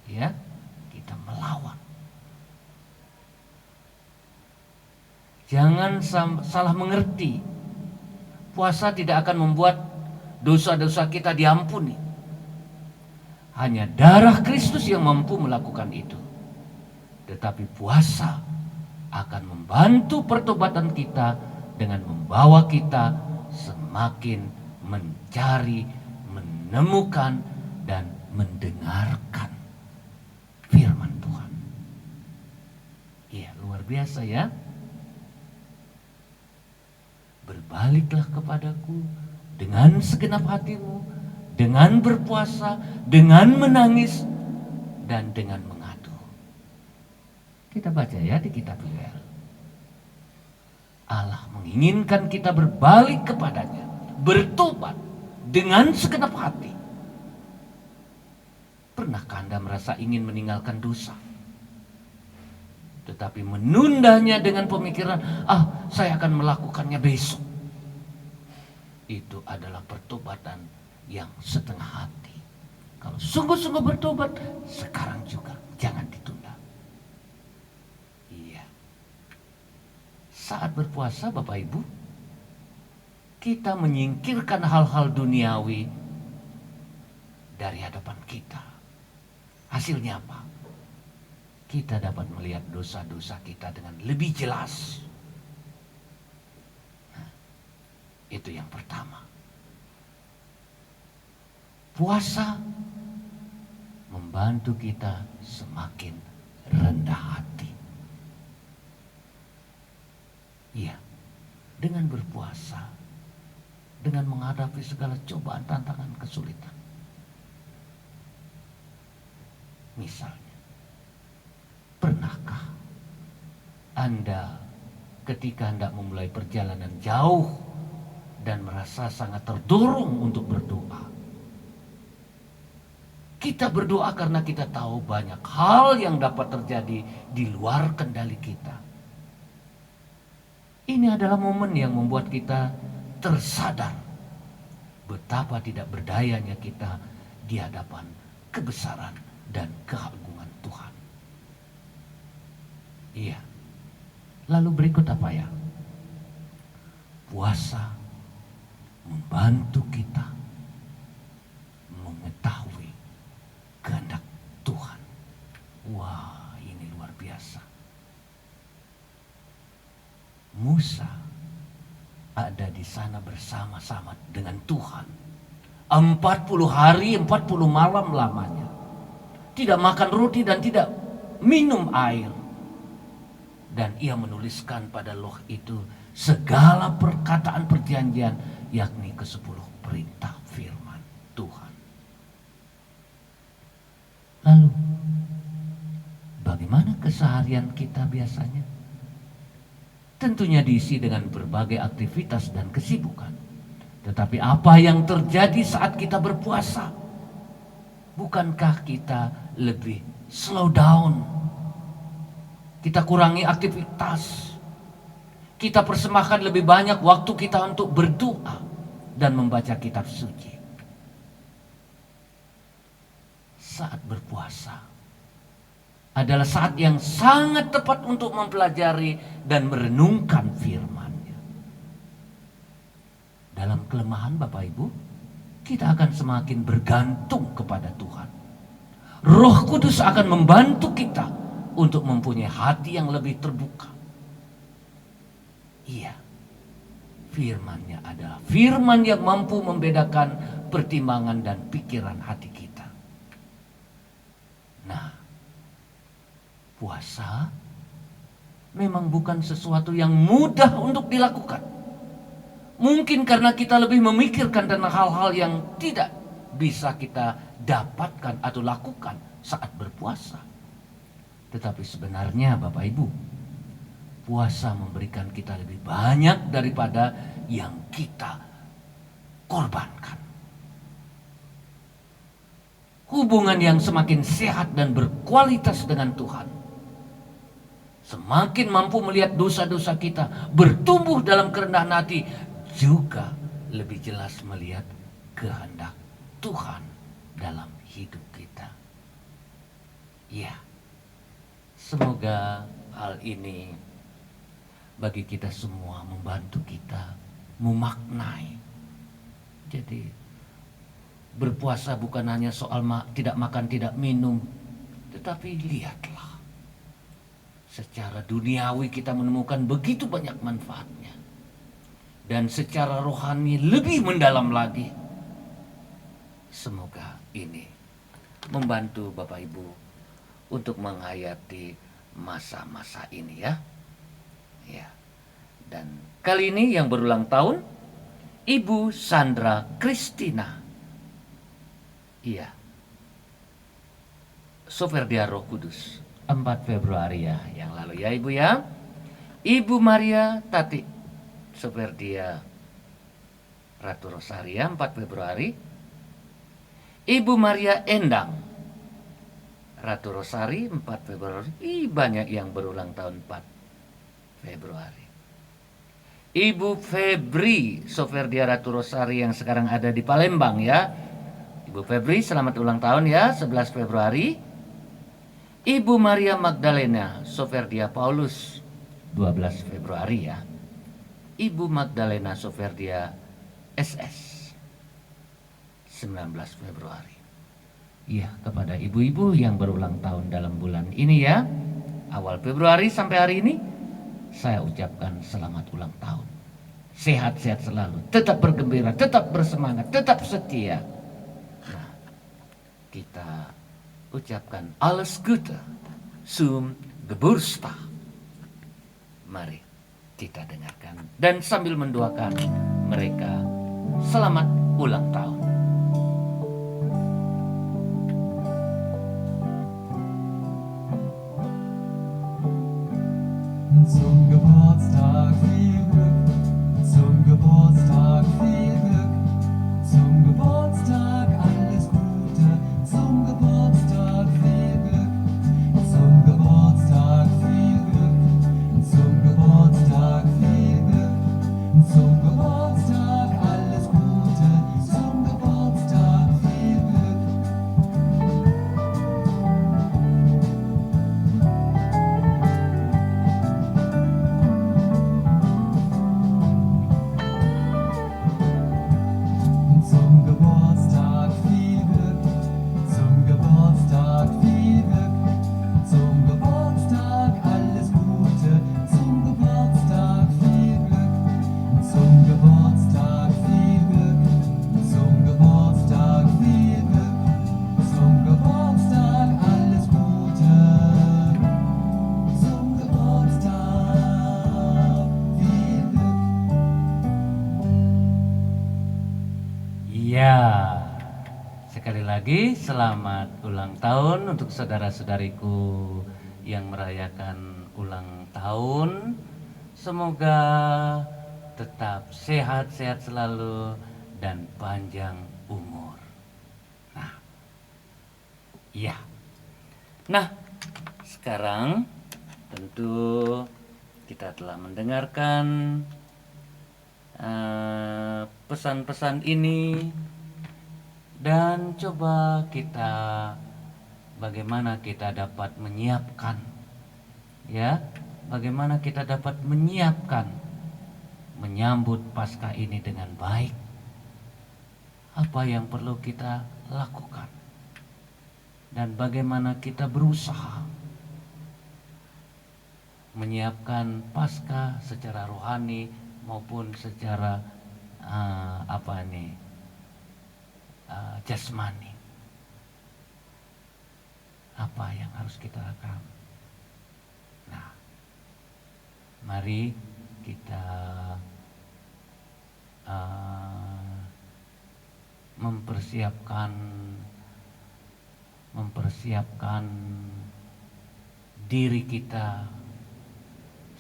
ya, kita melawan. Jangan salah mengerti, puasa tidak akan membuat dosa-dosa kita diampuni. Hanya darah Kristus yang mampu melakukan itu. Tetapi puasa akan membantu pertobatan kita dengan membawa kita semakin mencari, menemukan, dan mendengarkan firman Tuhan. Iya, luar biasa ya. Berbaliklah kepadaku dengan segenap hatimu, dengan berpuasa, dengan menangis, dan dengan mengadu. Kita baca ya di kitab Yoel. Allah menginginkan kita berbalik kepadanya, bertobat dengan segenap hati. Pernahkah Anda merasa ingin meninggalkan dosa, tetapi menundanya dengan pemikiran, saya akan melakukannya besok? Itu adalah pertobatan yang setengah hati. Kalau sungguh-sungguh bertobat, sekarang juga, jangan ditunda. Iya. Saat berpuasa, Bapak Ibu, kita menyingkirkan hal-hal duniawi dari hadapan kita. Hasilnya apa? Kita dapat melihat dosa-dosa kita dengan lebih jelas. Nah, itu yang pertama. Puasa membantu kita semakin rendah hati. Iya, dengan berpuasa, dengan menghadapi segala cobaan, tantangan, kesulitan. Misalnya, pernahkah Anda ketika Anda memulai perjalanan jauh dan merasa sangat terdorong untuk berdoa? Kita berdoa karena kita tahu banyak hal yang dapat terjadi di luar kendali kita. Ini adalah momen yang membuat kita tersadar betapa tidak berdayanya kita di hadapan kebesaran dan keagungan Tuhan. Iya. Lalu berikut apa ya? Puasa membantu kita mengetahui kehendak Tuhan. Wah, ini luar biasa. Musa ada di sana bersama-sama dengan Tuhan 40 hari 40 malam lamanya. Tidak makan roti dan tidak minum air. Dan ia menuliskan pada loh itu segala perkataan perjanjian, yakni ke-10 perintah firman Tuhan. Lalu, bagaimana keseharian kita biasanya? Tentunya diisi dengan berbagai aktivitas dan kesibukan. Tetapi apa yang terjadi saat kita berpuasa? Bukankah kita lebih slow down? Kita kurangi aktivitas. Kita persembahkan lebih banyak waktu kita untuk berdoa dan membaca kitab suci. Saat berpuasa adalah saat yang sangat tepat untuk mempelajari dan merenungkan firman-Nya. Dalam kelemahan Bapak Ibu, kita akan semakin bergantung kepada Tuhan. Roh Kudus akan membantu kita untuk mempunyai hati yang lebih terbuka. Iya, firman-Nya adalah firman yang mampu membedakan pertimbangan dan pikiran hati kita. Nah, puasa memang bukan sesuatu yang mudah untuk dilakukan. Mungkin karena kita lebih memikirkan tentang hal-hal yang tidak bisa kita dapatkan atau lakukan saat berpuasa. Tetapi sebenarnya Bapak Ibu, puasa memberikan kita lebih banyak daripada yang kita korbankan. Hubungan yang semakin sehat dan berkualitas dengan Tuhan, semakin mampu melihat dosa-dosa kita, bertumbuh dalam kerendahan hati, juga lebih jelas melihat kehendak Tuhan dalam hidup kita. Ya, semoga hal ini bagi kita semua membantu kita memaknai. Jadi berpuasa bukan hanya soal tidak makan, tidak minum, tetapi lihatlah, secara duniawi kita menemukan begitu banyak manfaatnya, dan secara rohani lebih mendalam lagi. Semoga ini membantu Bapak Ibu untuk menghayati masa-masa ini ya. Ya. Dan kali ini yang berulang tahun Ibu Sandra Kristina. Iya. Soferdia Roh Kudus 4 Februari ya yang lalu ya Ibu ya. Ibu Maria Tati Soferdia Ratu Rosaria 4 Februari. Ibu Maria Endang Ratu Rosari 4 Februari. Banyak yang berulang tahun 4 Februari. Ibu Febri Soferdia Ratu Rosari yang sekarang ada di Palembang ya. Ibu Febri selamat ulang tahun ya 11 Februari. Ibu Maria Magdalena Soferdia Paulus 12 Februari ya. Ibu Magdalena Soferdia SS 19 Februari. Iya, kepada ibu-ibu yang berulang tahun dalam bulan ini ya, awal Februari sampai hari ini, saya ucapkan selamat ulang tahun. Sehat-sehat selalu, tetap bergembira, tetap bersemangat, tetap setia. Nah, kita ucapkan alles Gute zum Geburtstag. Mari kita dengarkan dan sambil mendoakan mereka selamat ulang tahun. Zum Geburtstag viel Glück, zum Geburtstag viel Glück, zum Geburtstag alles Gute, zum Geburtstag viel Glück, zum Geburtstag viel Glück, zum Geburtstag viel Glück, zum Geburtstag alles Gute, zum Geburtstag viel Glück. Zum Geburtstag viel Glück, zum Geburtstag viel Glück, zum Geburtstag alles Gute, zum Geburtstag viel Glück, zum Geburtstag viel Glück, zum Geburtstag viel Glück, zum Geburtstag alles Gute, zum Geburtstag viel Glück. Ya, sekali lagi selamat ulang tahun untuk saudara-saudariku yang merayakan ulang tahun. Semoga tetap sehat-sehat selalu dan panjang umur. Nah, ya. Nah, sekarang tentu kita telah mendengarkan pesan-pesan ini, dan coba kita bagaimana kita dapat menyiapkan ya, bagaimana kita dapat menyiapkan menyambut Paskah ini dengan baik. Apa yang perlu kita lakukan dan bagaimana kita berusaha menyiapkan Paskah secara rohani maupun secara jasmani. Apa yang harus kita lakukan? Nah, mari kita mempersiapkan diri kita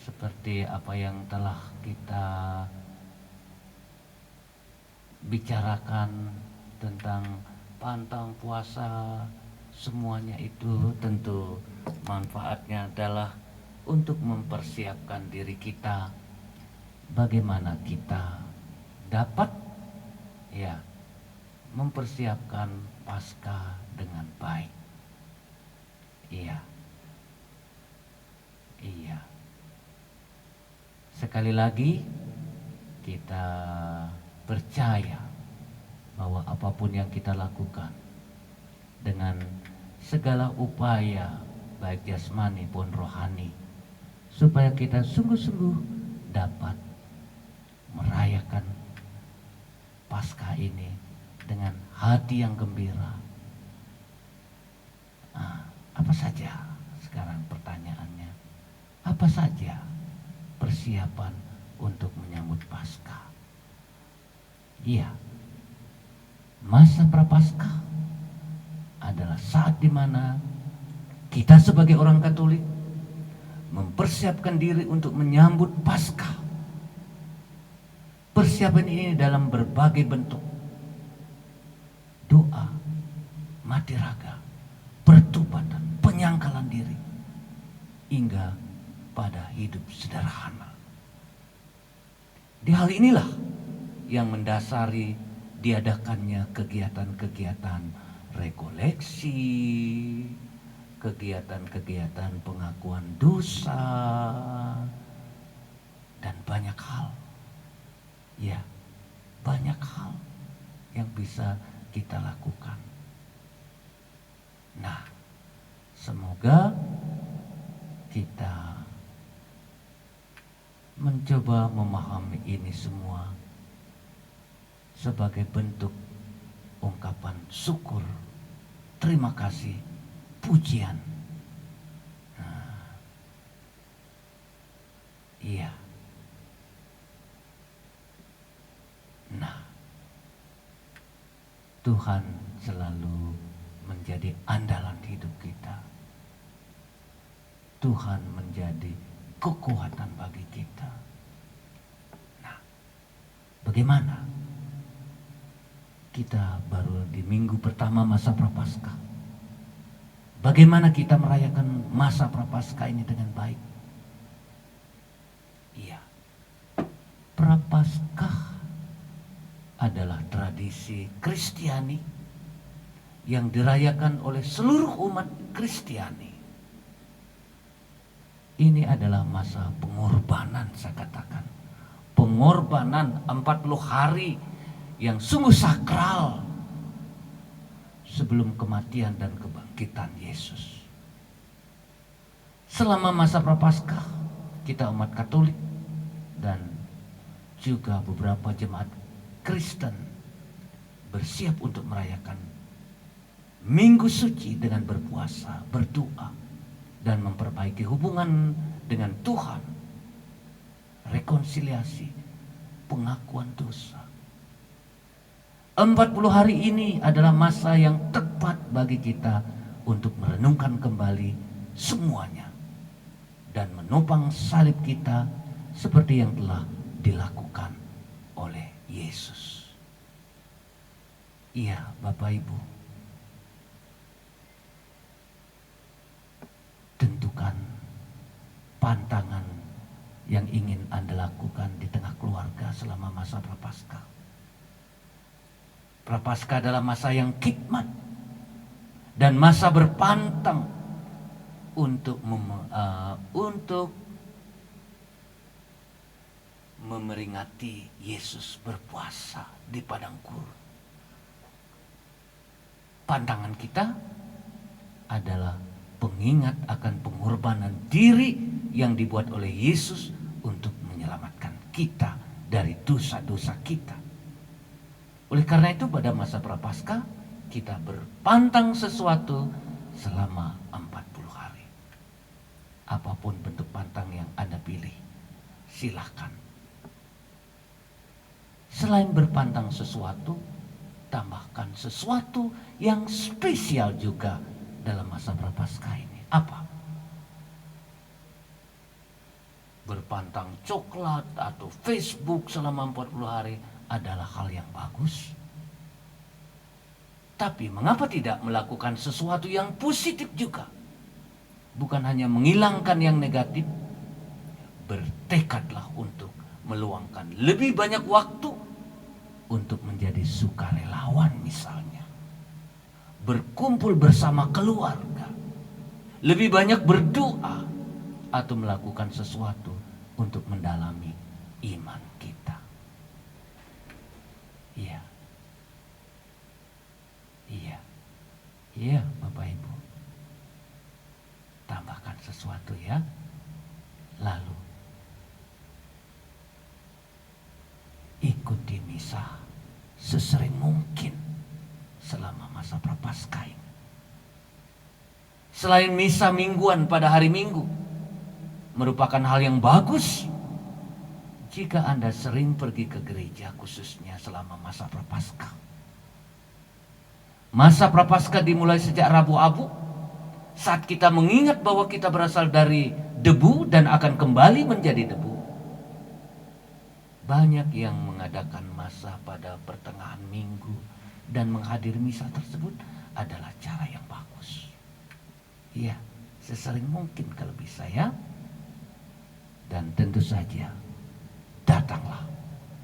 seperti apa yang telah kita bicarakan tentang pantang puasa, semuanya itu tentu manfaatnya adalah untuk mempersiapkan diri kita bagaimana kita dapat mempersiapkan Paskah dengan baik. Iya. Sekali lagi kita percaya bahwa apapun yang kita lakukan dengan segala upaya baik jasmani pun rohani, supaya kita sungguh-sungguh dapat merayakan Paskah ini dengan hati yang gembira. Apa saja sekarang pertanyaannya? Apa saja persiapan untuk menyambut Paskah? Iya, masa Prapaskah adalah saat di mana kita sebagai orang Katolik mempersiapkan diri untuk menyambut Paskah. Persiapan ini dalam berbagai bentuk: doa, mati raga, pertobatan, penyangkalan diri, hingga pada hidup sederhana. Di hal inilah yang mendasari diadakannya kegiatan-kegiatan rekoleksi, kegiatan-kegiatan pengakuan dosa, dan banyak hal. Ya, banyak hal yang bisa kita lakukan. Nah, semoga kita mencoba memahami ini semua sebagai bentuk ungkapan syukur, terima kasih, pujian. Iya. Nah, Tuhan selalu menjadi andalan hidup kita. Tuhan menjadi kekuatan bagi kita. Nah, bagaimana? Kita baru di minggu pertama masa Prapaskah. Bagaimana kita merayakan masa Prapaskah ini dengan baik? Iya, Prapaskah adalah tradisi Kristiani yang dirayakan oleh seluruh umat Kristiani. Ini adalah masa pengorbanan, saya katakan. Pengorbanan 40 hari yang sungguh sakral sebelum kematian dan kebangkitan Yesus. Selama masa Prapaskah, kita umat Katolik dan juga beberapa jemaat Kristen bersiap untuk merayakan Minggu Suci dengan berpuasa, berdoa, dan memperbaiki hubungan dengan Tuhan, rekonsiliasi, pengakuan dosa. 40 hari ini adalah masa yang tepat bagi kita untuk merenungkan kembali semuanya dan menopang salib kita seperti yang telah dilakukan oleh Yesus. Iya, Bapak Ibu, tentukan pantangan yang ingin Anda lakukan di tengah keluarga selama masa Prapaskah. Prapaskah adalah masa yang khidmat dan masa berpantang untuk memeringati Yesus berpuasa di padang gurun. Pantangan kita adalah pengingat akan pengorbanan diri yang dibuat oleh Yesus untuk menyelamatkan kita dari dosa-dosa kita. Oleh karena itu pada masa Prapaskah kita berpantang sesuatu selama 40 hari. Apapun bentuk pantang yang Anda pilih, silakan. Selain berpantang sesuatu, tambahkan sesuatu yang spesial juga dalam masa Prapaskah ini. Apa? berpantang coklat atau Facebook selama 40 hari adalah hal yang bagus. Tapi mengapa tidak melakukan sesuatu yang positif juga? Bukan hanya menghilangkan yang negatif, bertekadlah untuk meluangkan lebih banyak waktu untuk menjadi sukarelawan misalnya. Berkumpul bersama keluarga. Lebih banyak berdoa atau melakukan sesuatu untuk mendalami iman kita. Iya. Iya. Iya, Bapak Ibu. Tambahkan sesuatu ya. Lalu ikuti misa sesering mungkin selama masa Prapaskah ini. Selain misa mingguan pada hari Minggu merupakan hal yang bagus jika Anda sering pergi ke gereja khususnya selama masa Prapaskah. Masa Prapaskah dimulai sejak Rabu Abu saat kita mengingat bahwa kita berasal dari debu dan akan kembali menjadi debu. Banyak yang mengadakan masa pada pertengahan minggu dan menghadiri misa tersebut adalah cara yang bagus. Ya, sesering mungkin kalau bisa ya. Dan tentu saja datanglah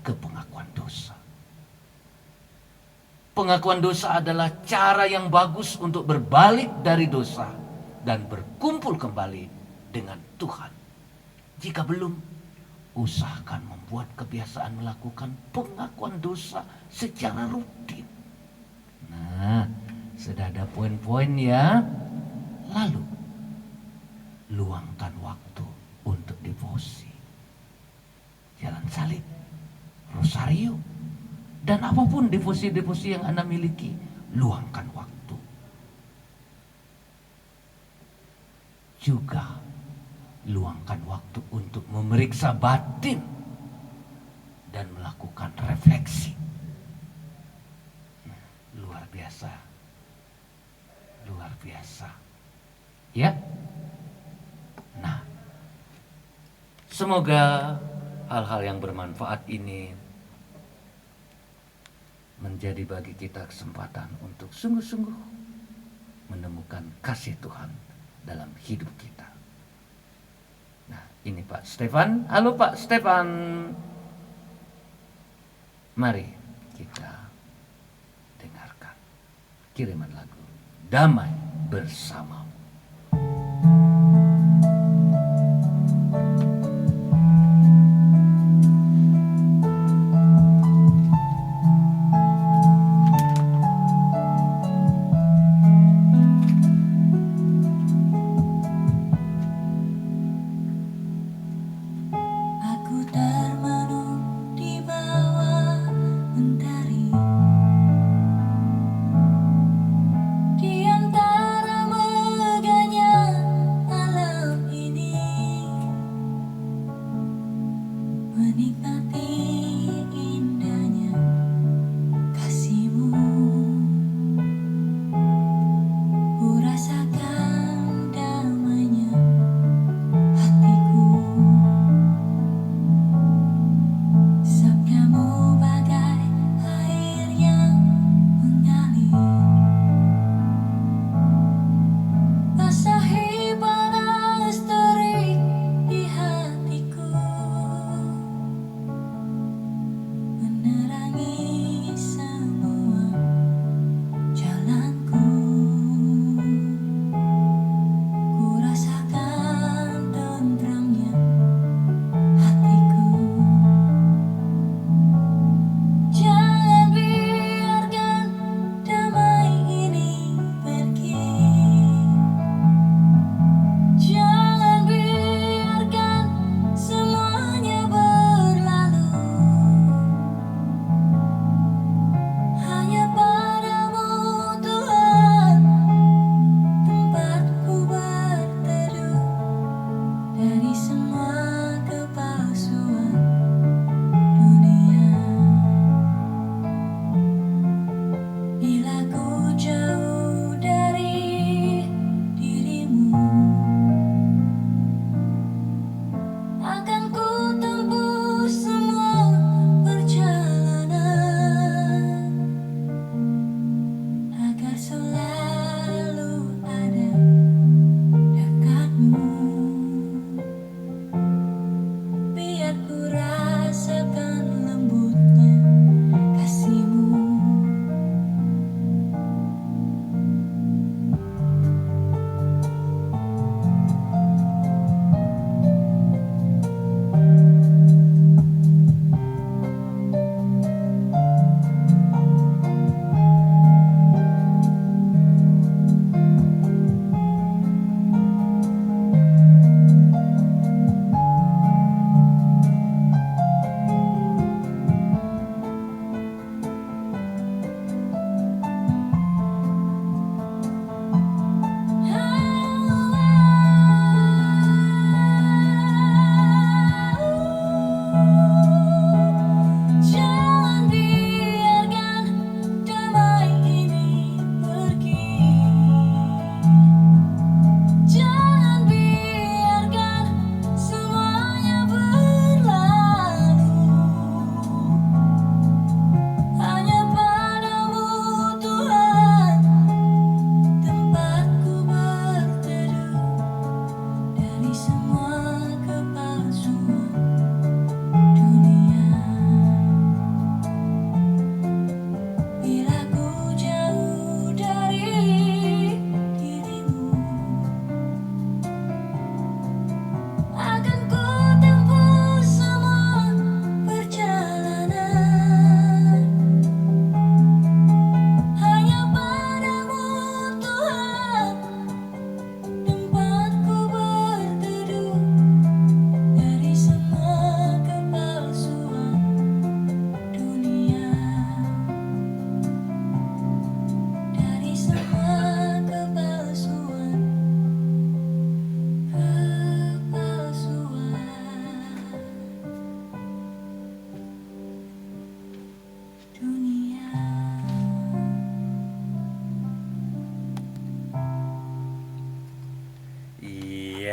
ke pengakuan dosa. Pengakuan dosa adalah cara yang bagus untuk berbalik dari dosa dan berkumpul kembali dengan Tuhan. Jika belum, usahakan membuat kebiasaan melakukan pengakuan dosa secara rutin. Nah, sudah ada poin-poin ya. Lalu, luangkan waktu untuk devosi. Jalan salib, rosario, dan apapun devosi-devosi yang Anda miliki, luangkan waktu. Juga, luangkan waktu untuk memeriksa batin dan melakukan refleksi. Luar biasa. Luar biasa. Ya. Nah, semoga hal-hal yang bermanfaat ini menjadi bagi kita kesempatan untuk sungguh-sungguh menemukan kasih Tuhan dalam hidup kita. Nah, ini Pak Stefan. Halo Pak Stefan. Mari kita dengarkan kiriman lagu Damai Bersamamu. Aku termenung di bawah mentari, di antara megahnya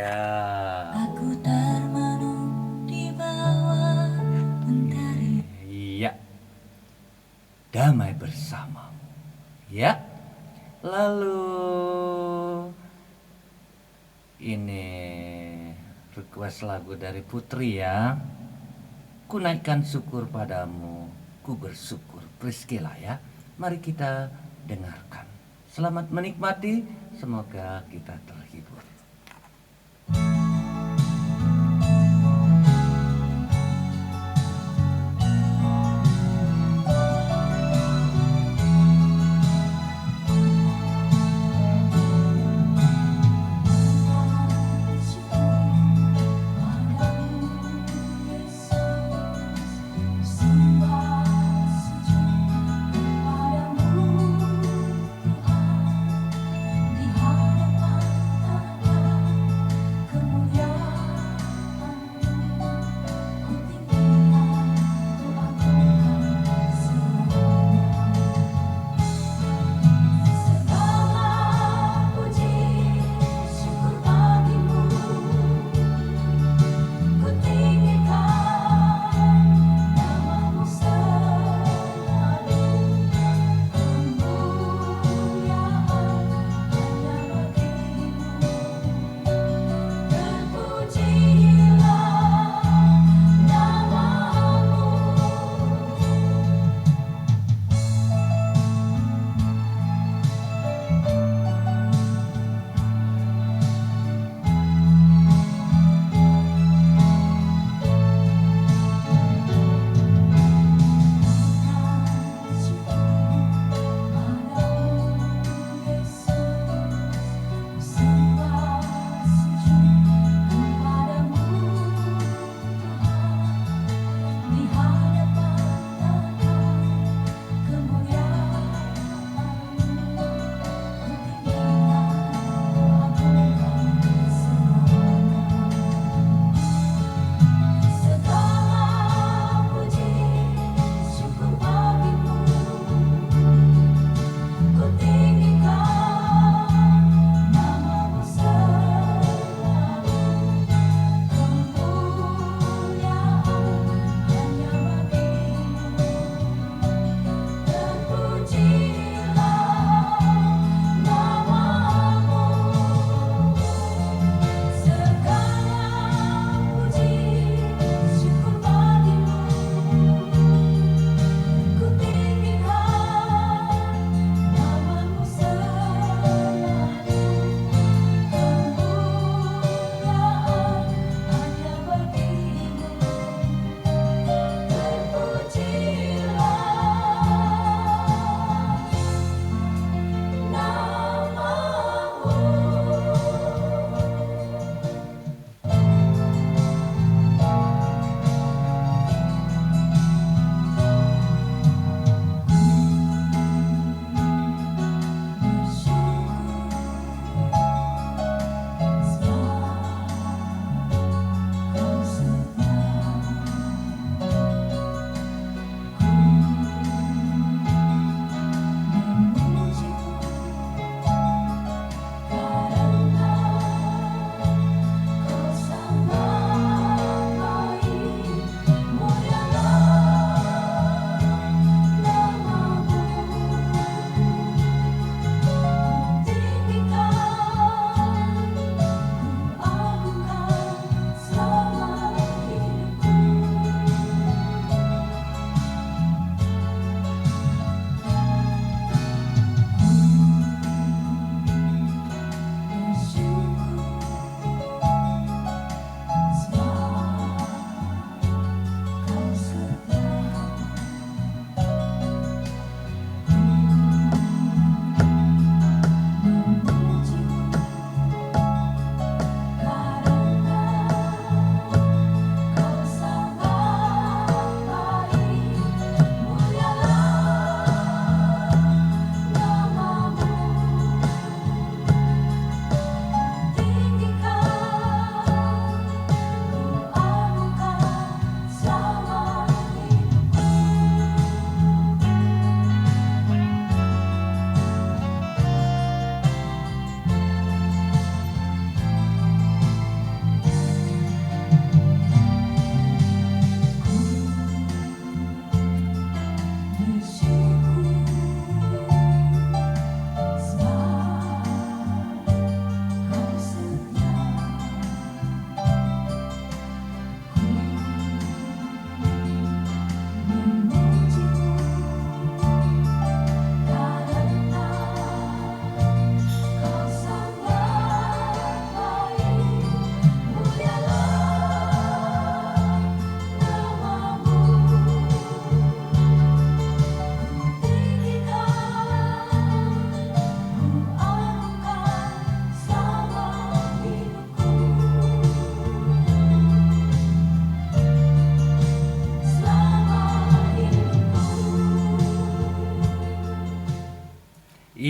Ya. Aku termenung di bawah mentari. Iya. Damai bersamamu. Ya. Lalu ini request lagu dari Putri ya. Ku naikkan syukur padamu, ku bersyukur. Priscilla ya. Mari kita dengarkan. Selamat menikmati, semoga kita terhibur. Di hadapan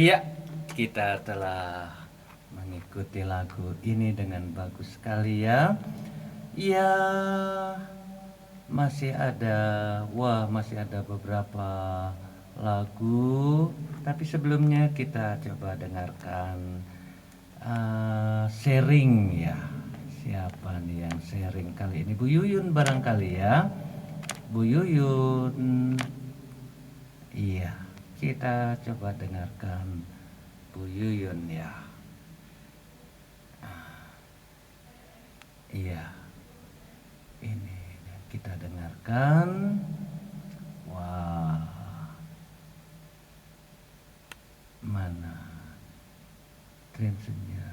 Iya, kita telah mengikuti lagu ini dengan bagus sekali ya. Ya, masih ada beberapa lagu. Tapi sebelumnya kita coba dengarkan sharing ya. Siapa nih yang sharing kali ini? Bu Yuyun barangkali ya. Bu Yuyun. Iya, kita coba dengarkan Bu Yuyun ya. Iya, ini kita dengarkan. Wah, mana trennya?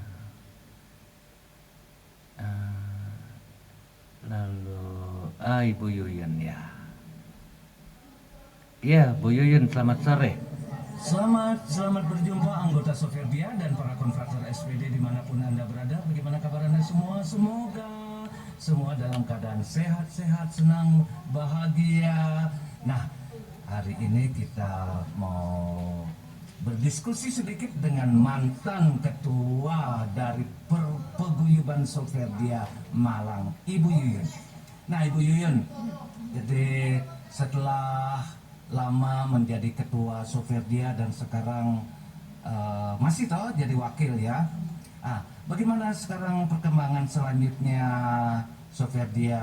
Lalu, Ibu Yuyun ya. Ya, Bu Yuyun, selamat sore. Selamat berjumpa anggota Soferdia dan para konfrater SPD dimanapun Anda berada. Bagaimana kabar Anda semua? Semoga semua dalam keadaan sehat-sehat, senang, bahagia. Nah, hari ini kita mau berdiskusi sedikit dengan mantan ketua dari Paguyuban Soferdia Malang, Ibu Yuyun. Nah, Ibu Yuyun, jadi setelah lama menjadi ketua Soferdia dan sekarang masih toh jadi wakil ya. Bagaimana sekarang perkembangan selanjutnya Soferdia,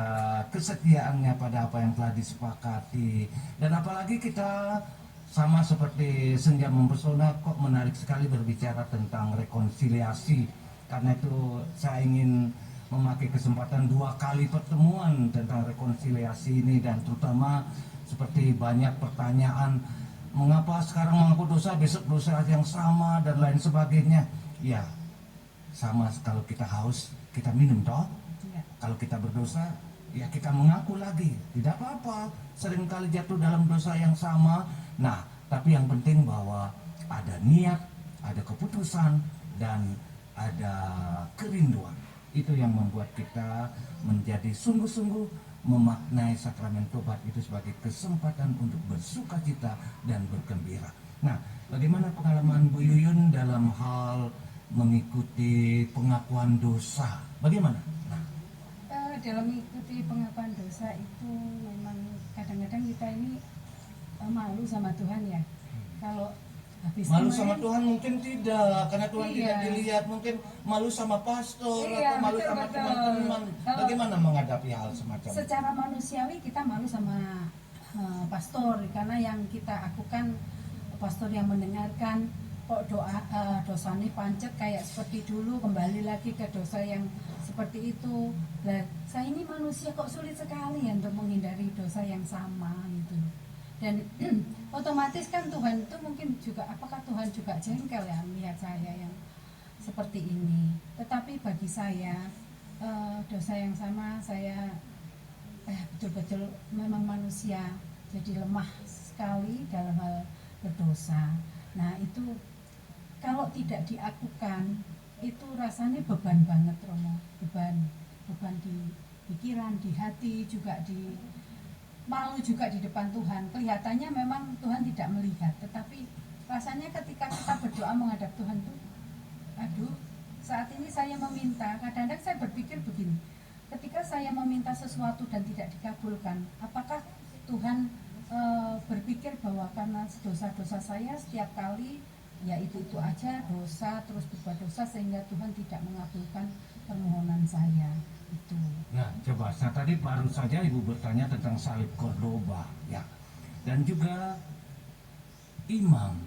kesetiaannya pada apa yang telah disepakati, dan apalagi kita sama seperti Senja Mempesona kok menarik sekali berbicara tentang rekonsiliasi. Karena itu saya ingin memakai kesempatan 2 kali pertemuan tentang rekonsiliasi ini, dan terutama seperti banyak pertanyaan mengapa sekarang mengaku dosa, besok dosa yang sama dan lain sebagainya. Ya, sama kalau kita haus kita minum toh. Kalau kita berdosa ya kita mengaku lagi, tidak apa-apa. Seringkali jatuh dalam dosa yang sama. Nah, tapi yang penting bahwa ada niat, ada keputusan, dan ada kerinduan. Itu yang membuat kita menjadi sungguh-sungguh memaknai sakramen tobat itu sebagai kesempatan untuk bersuka cita dan bergembira. Nah, bagaimana pengalaman Bu Yuyun dalam hal mengikuti pengakuan dosa? Bagaimana? Nah, dalam mengikuti pengakuan dosa itu memang kadang-kadang kita ini malu sama Tuhan ya. Kalau habis malu kemarin, sama Tuhan mungkin tidak, karena Tuhan Iya. tidak dilihat. Mungkin malu sama pastor Iya, atau malu betul, sama betul. teman-teman. Kalau Bagaimana menghadapi hal semacam itu? secara manusiawi kita malu sama pastor, karena yang kita akukan pastor yang mendengarkan kok dosanya pancet kayak seperti dulu, kembali lagi ke dosa yang seperti itu. Nah, saya ini manusia kok sulit sekali ya untuk menghindari dosa yang sama gitu. Dan otomatis kan Tuhan itu mungkin juga, apakah Tuhan juga jengkel ya melihat saya yang seperti ini. Tetapi bagi saya dosa yang sama, saya betul-betul memang manusia, jadi lemah sekali dalam hal berdosa. Nah, itu kalau tidak diakukan itu rasanya beban banget, Romo. Beban di pikiran, di hati, juga di malu juga di depan Tuhan. Kelihatannya memang Tuhan tidak melihat, tetapi rasanya ketika kita berdoa menghadap Tuhan tuh, aduh, saat ini saya meminta. Kadang-kadang saya berpikir begini, ketika saya meminta sesuatu dan tidak dikabulkan, apakah Tuhan berpikir bahwa karena dosa-dosa saya setiap kali ya itu aja dosa, terus berbuat dosa, sehingga Tuhan tidak mengabulkan permohonan saya itu. Nah, coba. Nah, tadi baru saja Ibu bertanya tentang salib Cordoba, ya. Dan juga imam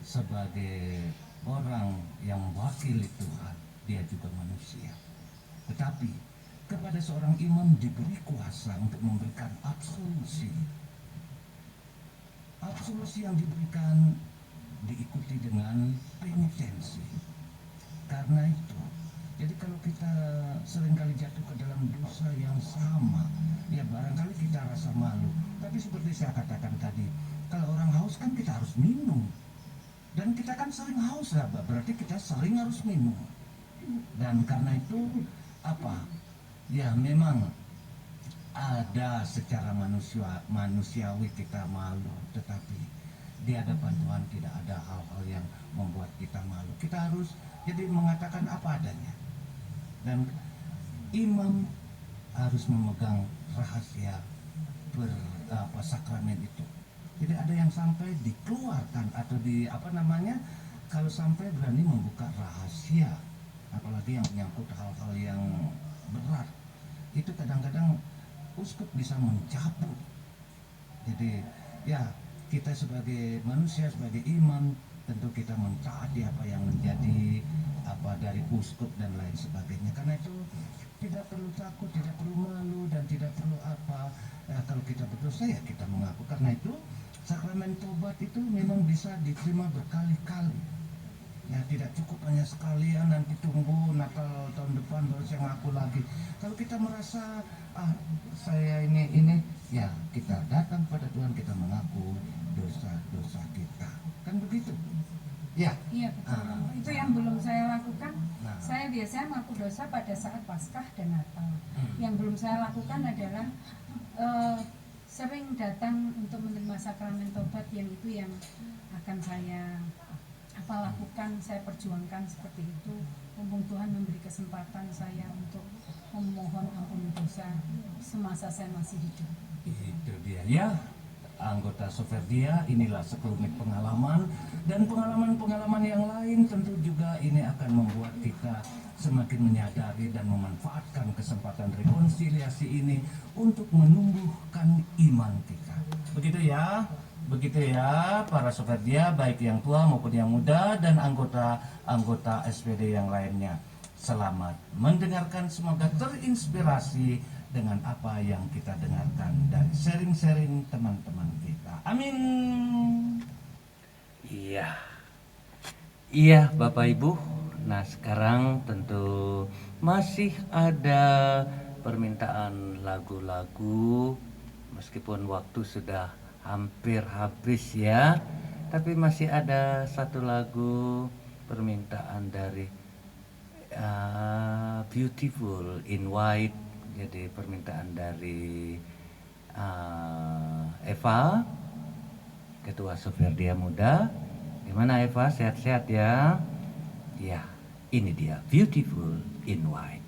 sebagai orang yang mewakili Tuhan, dia juga manusia. Tetapi kepada seorang imam diberi kuasa untuk memberikan absolusi. Absolusi yang diberikan diikuti dengan penitensi. Karena itu, jadi kalau kita seringkali jatuh ke dalam dosa yang sama, ya barangkali kita rasa malu. Tapi seperti saya katakan tadi, kalau orang haus kan kita harus minum. Dan kita kan sering haus ya, berarti kita sering harus minum. Dan karena itu apa? Ya memang ada secara manusiawi kita malu, tetapi di hadapan Tuhan tidak ada hal-hal yang membuat kita malu. Kita harus jadi mengatakan apa adanya. Dan imam harus memegang rahasia sakramen itu. Tidak ada yang sampai dikeluarkan atau kalau sampai berani membuka rahasia, apalagi yang menyangkut hal-hal yang berat, itu kadang-kadang uskup bisa mencabut. Jadi ya, kita sebagai manusia, sebagai imam, tentu kita mentaati apa yang menjadi dari uskup dan lain sebagainya. Karena itu tidak perlu takut, tidak perlu malu, dan tidak perlu kalau kita berdosa ya kita mengaku. Karena itu sakramen tobat itu memang bisa diterima berkali-kali. Ya, tidak cukup hanya sekalian nanti tunggu Natal tahun depan baru saya ngaku lagi. Kalau kita merasa saya ini ya, kita datang pada Tuhan, kita mengaku dosa-dosa kita. Kan begitu? Ya. Iya betul. Itu yang belum saya lakukan. Nah. Saya biasanya mengaku dosa pada saat Paskah dan Natal. Yang belum saya lakukan adalah sering datang untuk menerima sakramen tobat, yang itu yang akan saya lakukan, saya perjuangkan seperti itu. Mumpung Tuhan memberi kesempatan saya untuk memohon ampun dosa semasa saya masih hidup. Itu dia ya, anggota Soferdia. Inilah sekelumit pengalaman, dan pengalaman-pengalaman yang lain tentu juga ini akan membuat kita semakin menyadari dan memanfaatkan kesempatan rekonsiliasi ini untuk menumbuhkan iman kita. Begitu ya para Soferdia, baik yang tua maupun yang muda, dan anggota SPD yang lainnya. Selamat mendengarkan, semoga terinspirasi dengan apa yang kita dengarkan dari sharing-sharing teman-teman kita. Amin. Iya Bapak Ibu. Nah sekarang tentu masih ada permintaan lagu-lagu, meskipun waktu sudah hampir habis ya, tapi masih ada satu lagu permintaan dari Beautiful in White. Jadi permintaan dari Eva, Ketua Soferdia Muda. Gimana Eva, sehat-sehat ya? Ya, ini dia Beautiful in White.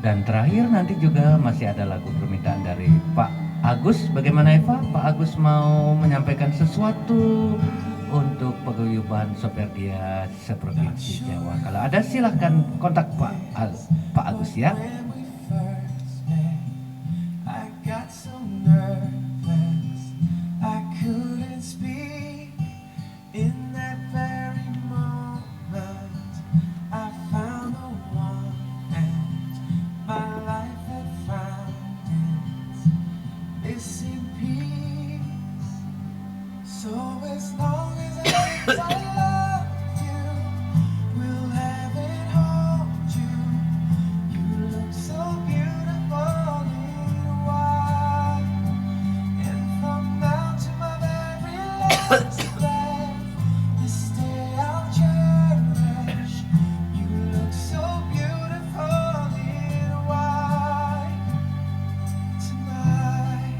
Dan terakhir nanti juga masih ada lagu permintaan dari Pak Agus. Bagaimana Eva? Pak Agus mau menyampaikan sesuatu untuk paguyuban Soferdia seprovinsi Jawa. Kalau ada silahkan kontak Pak Agus ya. When we first met, I got so nervous I couldn't speak. In that very moment, I found the one, and my life had found its missing piece. So as long as I love you, we'll have it hold you. You look so beautiful in white, and from now to my very last breath, this day I'll cherish. You look so beautiful in white tonight.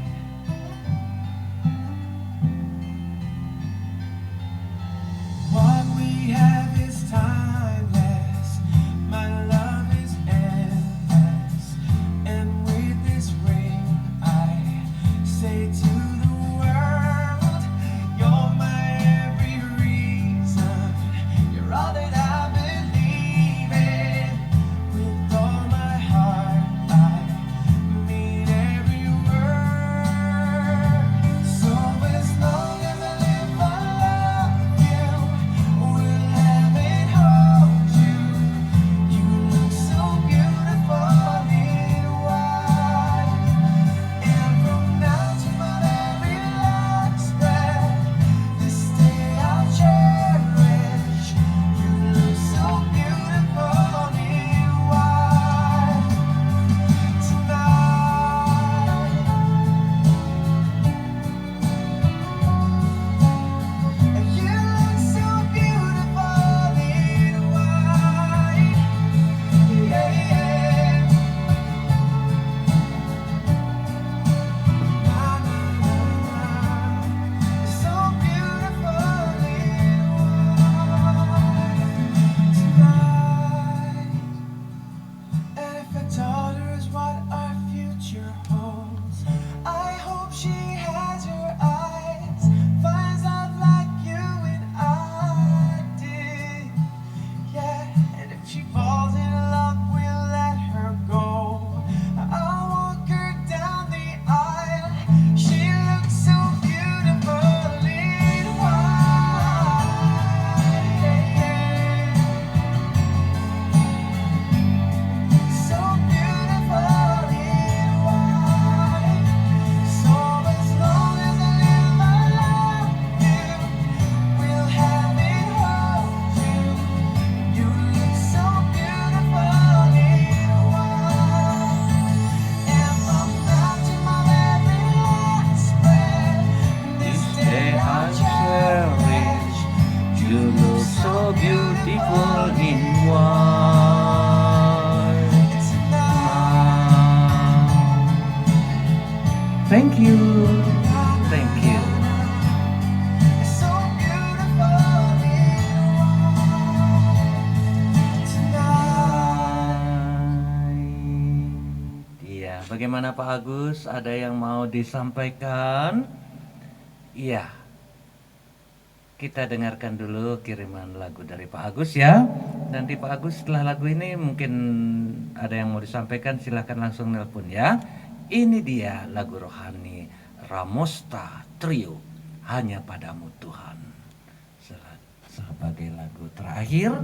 What we have is timeless. My love is endless. And with this ring, I say to the world, you're my bagaimana Pak Agus? Ada yang mau disampaikan? Iya. Kita dengarkan dulu kiriman lagu dari Pak Agus ya. Nanti Pak Agus setelah lagu ini mungkin ada yang mau disampaikan, silahkan langsung nelpon ya. Ini dia lagu rohani Ramosta Trio, Hanya Padamu Tuhan. Sebagai lagu terakhir.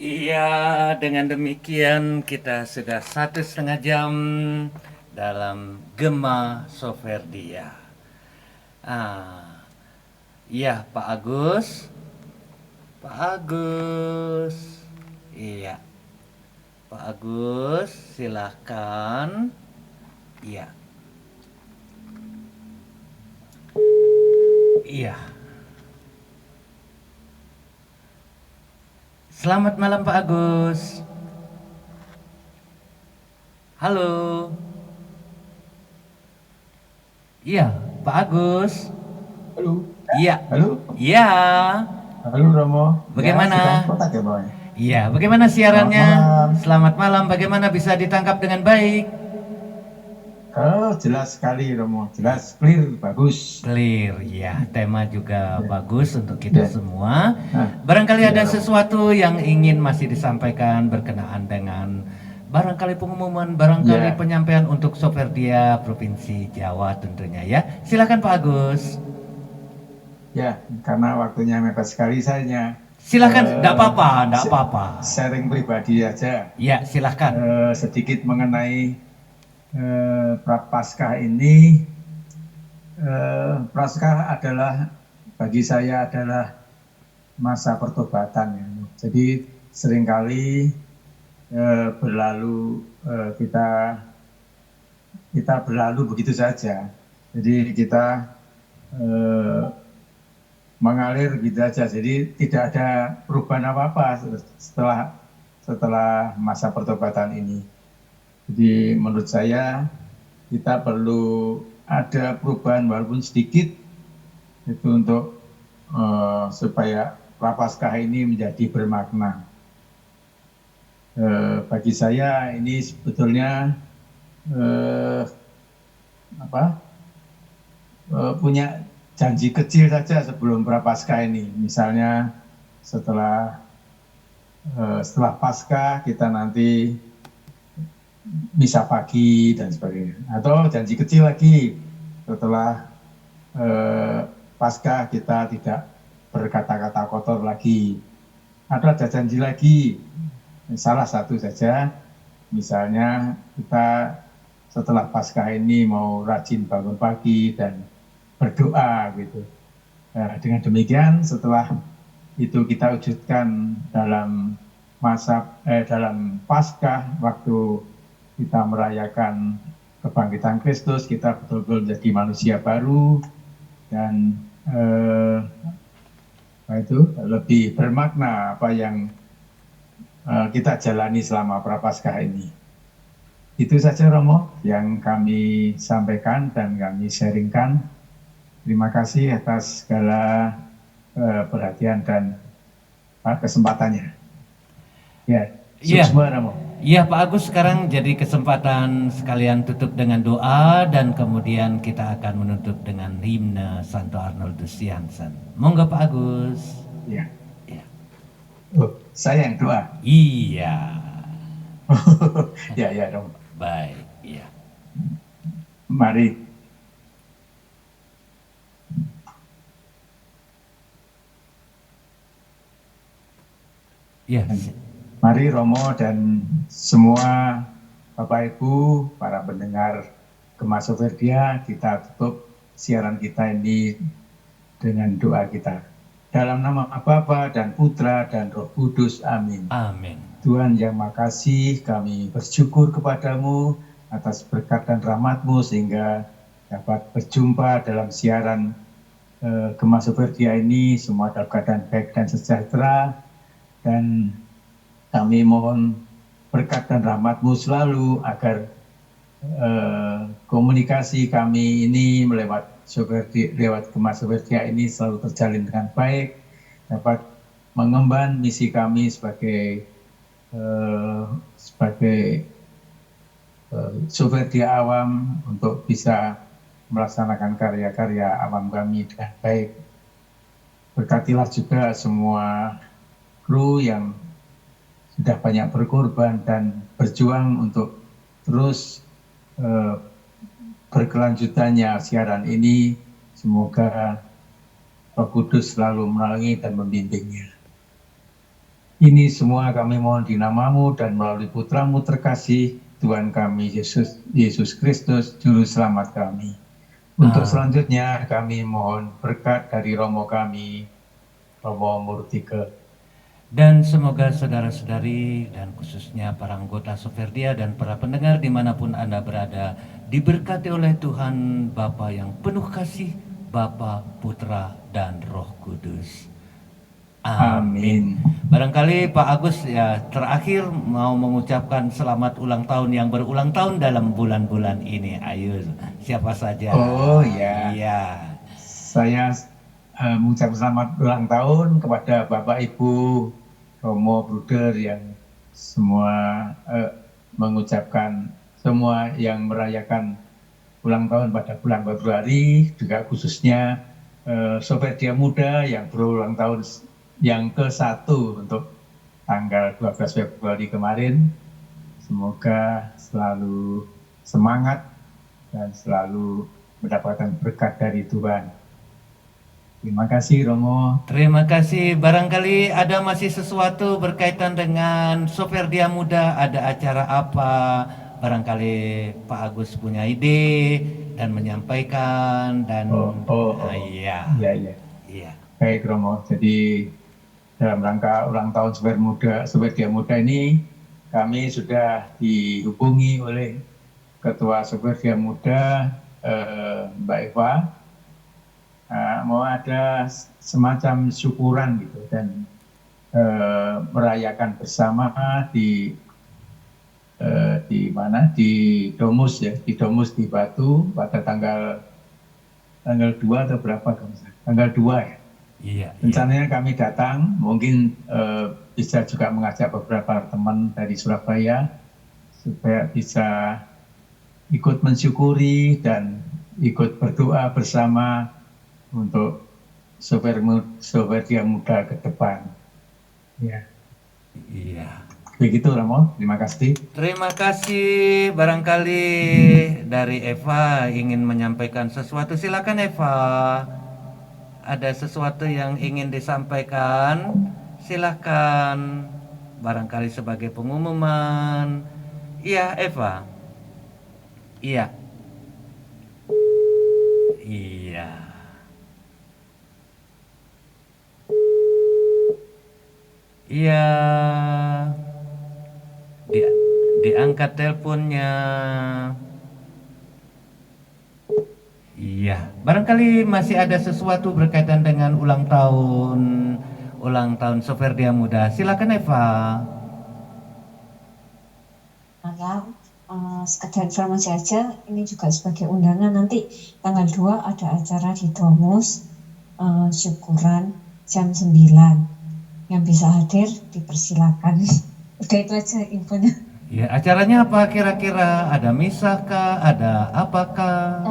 Iya, dengan demikian kita sudah 1,5 jam dalam Gema Soferdia. Ah, iya Pak Agus. Pak Agus. Iya. Pak Agus, silakan. Iya. Iya. Selamat malam Pak Agus. Halo. Iya, Pak Agus. Halo, Iya. halo, Iya. halo Romo. Bagaimana? Ya, sedang kontak ya, Bang? Iya, bagaimana siarannya? Selamat malam. Selamat malam. Bagaimana bisa ditangkap dengan baik? Oh, jelas sekali Romo, jelas, clear, bagus. Clear, ya. Tema juga bagus untuk kita Ya. semua. Nah, Barangkali ya, ada Romo. sesuatu yang ingin masih disampaikan berkenaan dengan barangkali pengumuman, barangkali Ya. penyampaian untuk Soferdia Provinsi Jawa tentunya ya. Silakan Pak Agus. Ya, karena waktunya mepet sekali saya. Silakan, enggak apa-apa, enggak se- apa-apa. Sharing pribadi aja, Ya, silakan. sedikit mengenai Prapaskah ini. Prapaskah adalah bagi saya adalah masa pertobatan ya. Jadi seringkali berlalu kita berlalu begitu saja. Jadi kita mengalir gitu saja. Jadi tidak ada perubahan apa-apa setelah masa pertobatan ini. Jadi menurut saya kita perlu ada perubahan walaupun sedikit itu untuk supaya Prapaskah ini menjadi bermakna. Bagi saya ini sebetulnya punya janji kecil saja sebelum Prapaskah ini. Misalnya setelah Paskah kita nanti misa pagi dan sebagainya. Atau janji kecil lagi setelah Paskah kita tidak berkata-kata kotor lagi. Atau ada janji lagi, salah satu saja, misalnya kita setelah Paskah ini mau rajin bangun pagi dan berdoa gitu. Nah, dengan demikian setelah itu kita wujudkan dalam dalam Paskah waktu kita merayakan kebangkitan Kristus, kita betul-betul menjadi manusia baru dan itu lebih bermakna apa yang kita jalani selama Prapaskah ini. Itu saja Romo yang kami sampaikan dan kami sharingkan. Terima kasih atas segala perhatian dan kesempatannya. Ya, Iya. sukses Romo. Iya Pak Agus, sekarang jadi kesempatan sekalian tutup dengan doa dan kemudian kita akan menutup dengan himne Santo Arnoldus Jansen. Monggo Pak Agus. Ya. Ya. Oh, saya yang doa. Iya. Ya, Romo. Baik, iya. Mari. Iya. Mari Romo dan semua Bapak Ibu, para pendengar Gema Soferdia, kita tutup siaran kita ini dengan doa kita. Dalam nama Bapa dan Putra dan Roh Kudus, amin. Amin. Tuhan yang makasih, kami bersyukur kepadamu atas berkat dan rahmat-Mu sehingga dapat berjumpa dalam siaran Gema Soferdia ini, semua dalam keadaan baik dan sejahtera. Dan kami mohon berkat dan rahmat-Mu selalu agar komunikasi kami ini lewat Gema Soferdia ini selalu terjalin dengan baik, dapat mengemban misi kami sebagai Soferdia awam untuk bisa melaksanakan karya-karya awam kami dengan baik. Berkatilah juga semua kru yang sudah banyak berkorban dan berjuang untuk terus berkelanjutannya siaran ini. Semoga Roh Kudus selalu menaungi dan membimbingnya. Ini semua kami mohon di nama-Mu dan melalui Putra-Mu terkasih, Tuhan kami Yesus Kristus, Juru Selamat kami. Untuk selanjutnya kami mohon berkat dari Romo kami, Romo Murtike. Dan semoga saudara-saudari dan khususnya para anggota Soferdia dan para pendengar dimanapun Anda berada diberkati oleh Tuhan Bapa yang penuh kasih, Bapa, Putra, dan Roh Kudus. Amin. Barangkali Pak Agus ya terakhir mau mengucapkan selamat ulang tahun yang berulang tahun dalam bulan-bulan ini. Ayo, siapa saja? Oh ya. Iya. Saya mengucapkan selamat ulang tahun kepada Bapak Ibu Romo Bruder yang semua mengucapkan semua yang merayakan ulang tahun pada bulan Februari, juga khususnya Soferdia Muda yang berulang tahun yang ke-1 untuk tanggal 12 Februari kemarin. Semoga selalu semangat dan selalu mendapatkan berkat dari Tuhan. Terima kasih Romo. Terima kasih. Barangkali ada masih sesuatu berkaitan dengan Soferdia Muda, ada acara apa? Barangkali Pak Agus punya ide dan menyampaikan dan iya. Iya. Baik Romo. Jadi dalam rangka ulang tahun Soferdia Muda ini kami sudah dihubungi oleh Ketua Soferdia Muda Mbak Eva. Mau ada semacam syukuran gitu dan merayakan bersama di mana, di Domus ya, di Domus di Batu pada tanggal 2 atau berapa, tanggal 2 ya. Iya. Rencananya kami datang, mungkin bisa juga mengajak beberapa teman dari Surabaya supaya bisa ikut mensyukuri dan ikut berdoa bersama untuk Soferdia Muda ke depan. Ya. Iya. Begitu Romo, terima kasih. Terima kasih. Barangkali dari Eva ingin menyampaikan sesuatu. Silakan Eva. Ada sesuatu yang ingin disampaikan? Silakan. Barangkali sebagai pengumuman. Iya, Eva. Iya. Iya. Iya. Diangkat teleponnya. Iya, barangkali masih ada sesuatu berkaitan dengan ulang tahun Soferdia Muda. Silakan Eva. Malam, sekedar informasi aja, ini juga sebagai undangan nanti tanggal 2 ada acara di Domus, syukuran jam 9. Yang bisa hadir dipersilakan. Udah itu aja infonya. Ya, acaranya apa kira-kira? Ada misa kah? Ada apakah?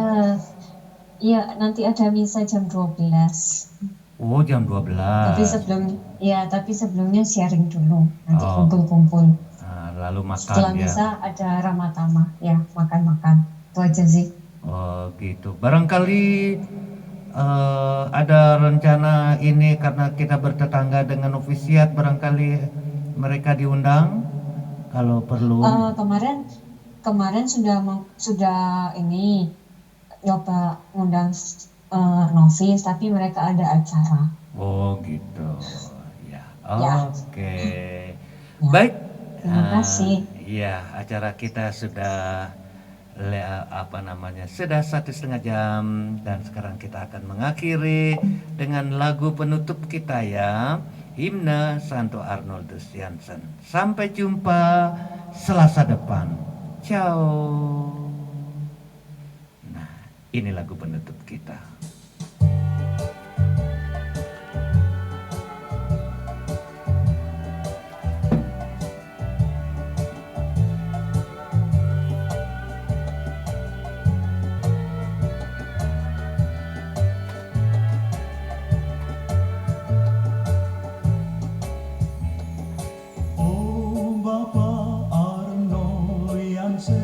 Iya, nanti ada misa jam 12. Oh, jam 12. Tapi sebelumnya sharing dulu. Nanti kumpul-kumpul. Nah, lalu makan. Setelah misa ada ramatama, ya makan-makan. Itu aja sih. Oh, gitu. Barangkali ada rencana ini karena kita bertetangga dengan novisiat, barangkali mereka diundang kalau perlu. Kemarin sudah ini nyoba ngundang novis, tapi mereka ada acara. Oh gitu ya. Ya. Oke. Ya. Baik. Terima kasih. Iya, acara kita sudah sudah 1,5 jam dan sekarang kita akan mengakhiri dengan lagu penutup kita ya, himne Santo Arnoldus Jansen. Sampai jumpa Selasa depan. Ciao. Nah, ini lagu penutup kita. Oh Bapak Arno Jansen,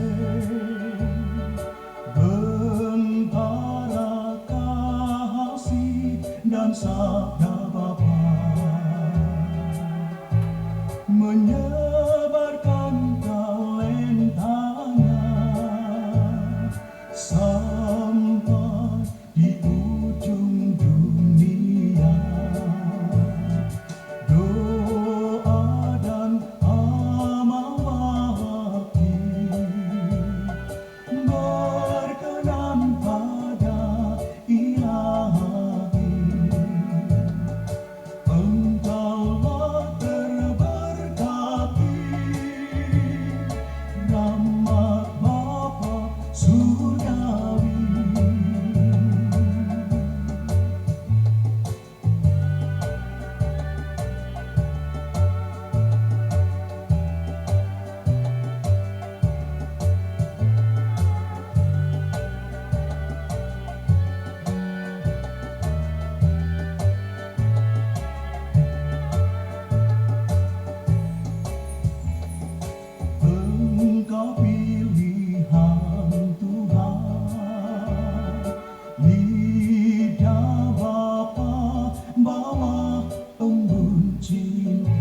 bentara kasih dan sabda Bapa, menyebarkan talentanya sampai di ujung dunia. Doa dan amal bakti berkenan pada Ilahi. Engkaulah terberkati, rahmat Bapa surgawi. Engkau pilihan Tuhan, lidah Bapa bawa embun cinta,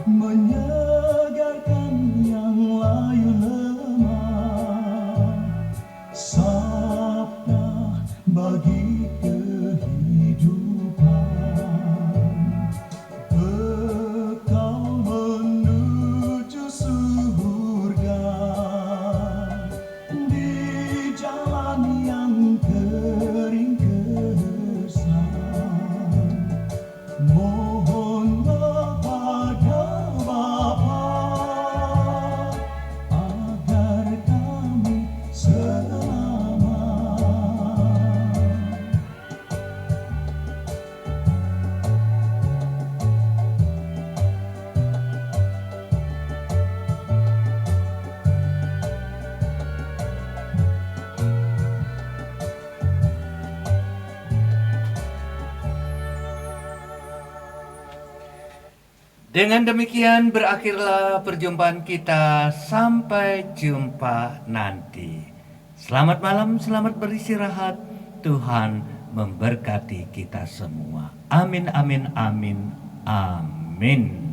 menyegarkan yang layu lemah, sabda bagi kehidupan, bekal menuju surga di jalan yang kering kesan. Mohonlah pada Bapa agar kami selamat. Dengan demikian berakhirlah perjumpaan kita. Sampai jumpa nanti. Selamat malam, selamat beristirahat. Tuhan memberkati kita semua. Amin, amin, amin, amin.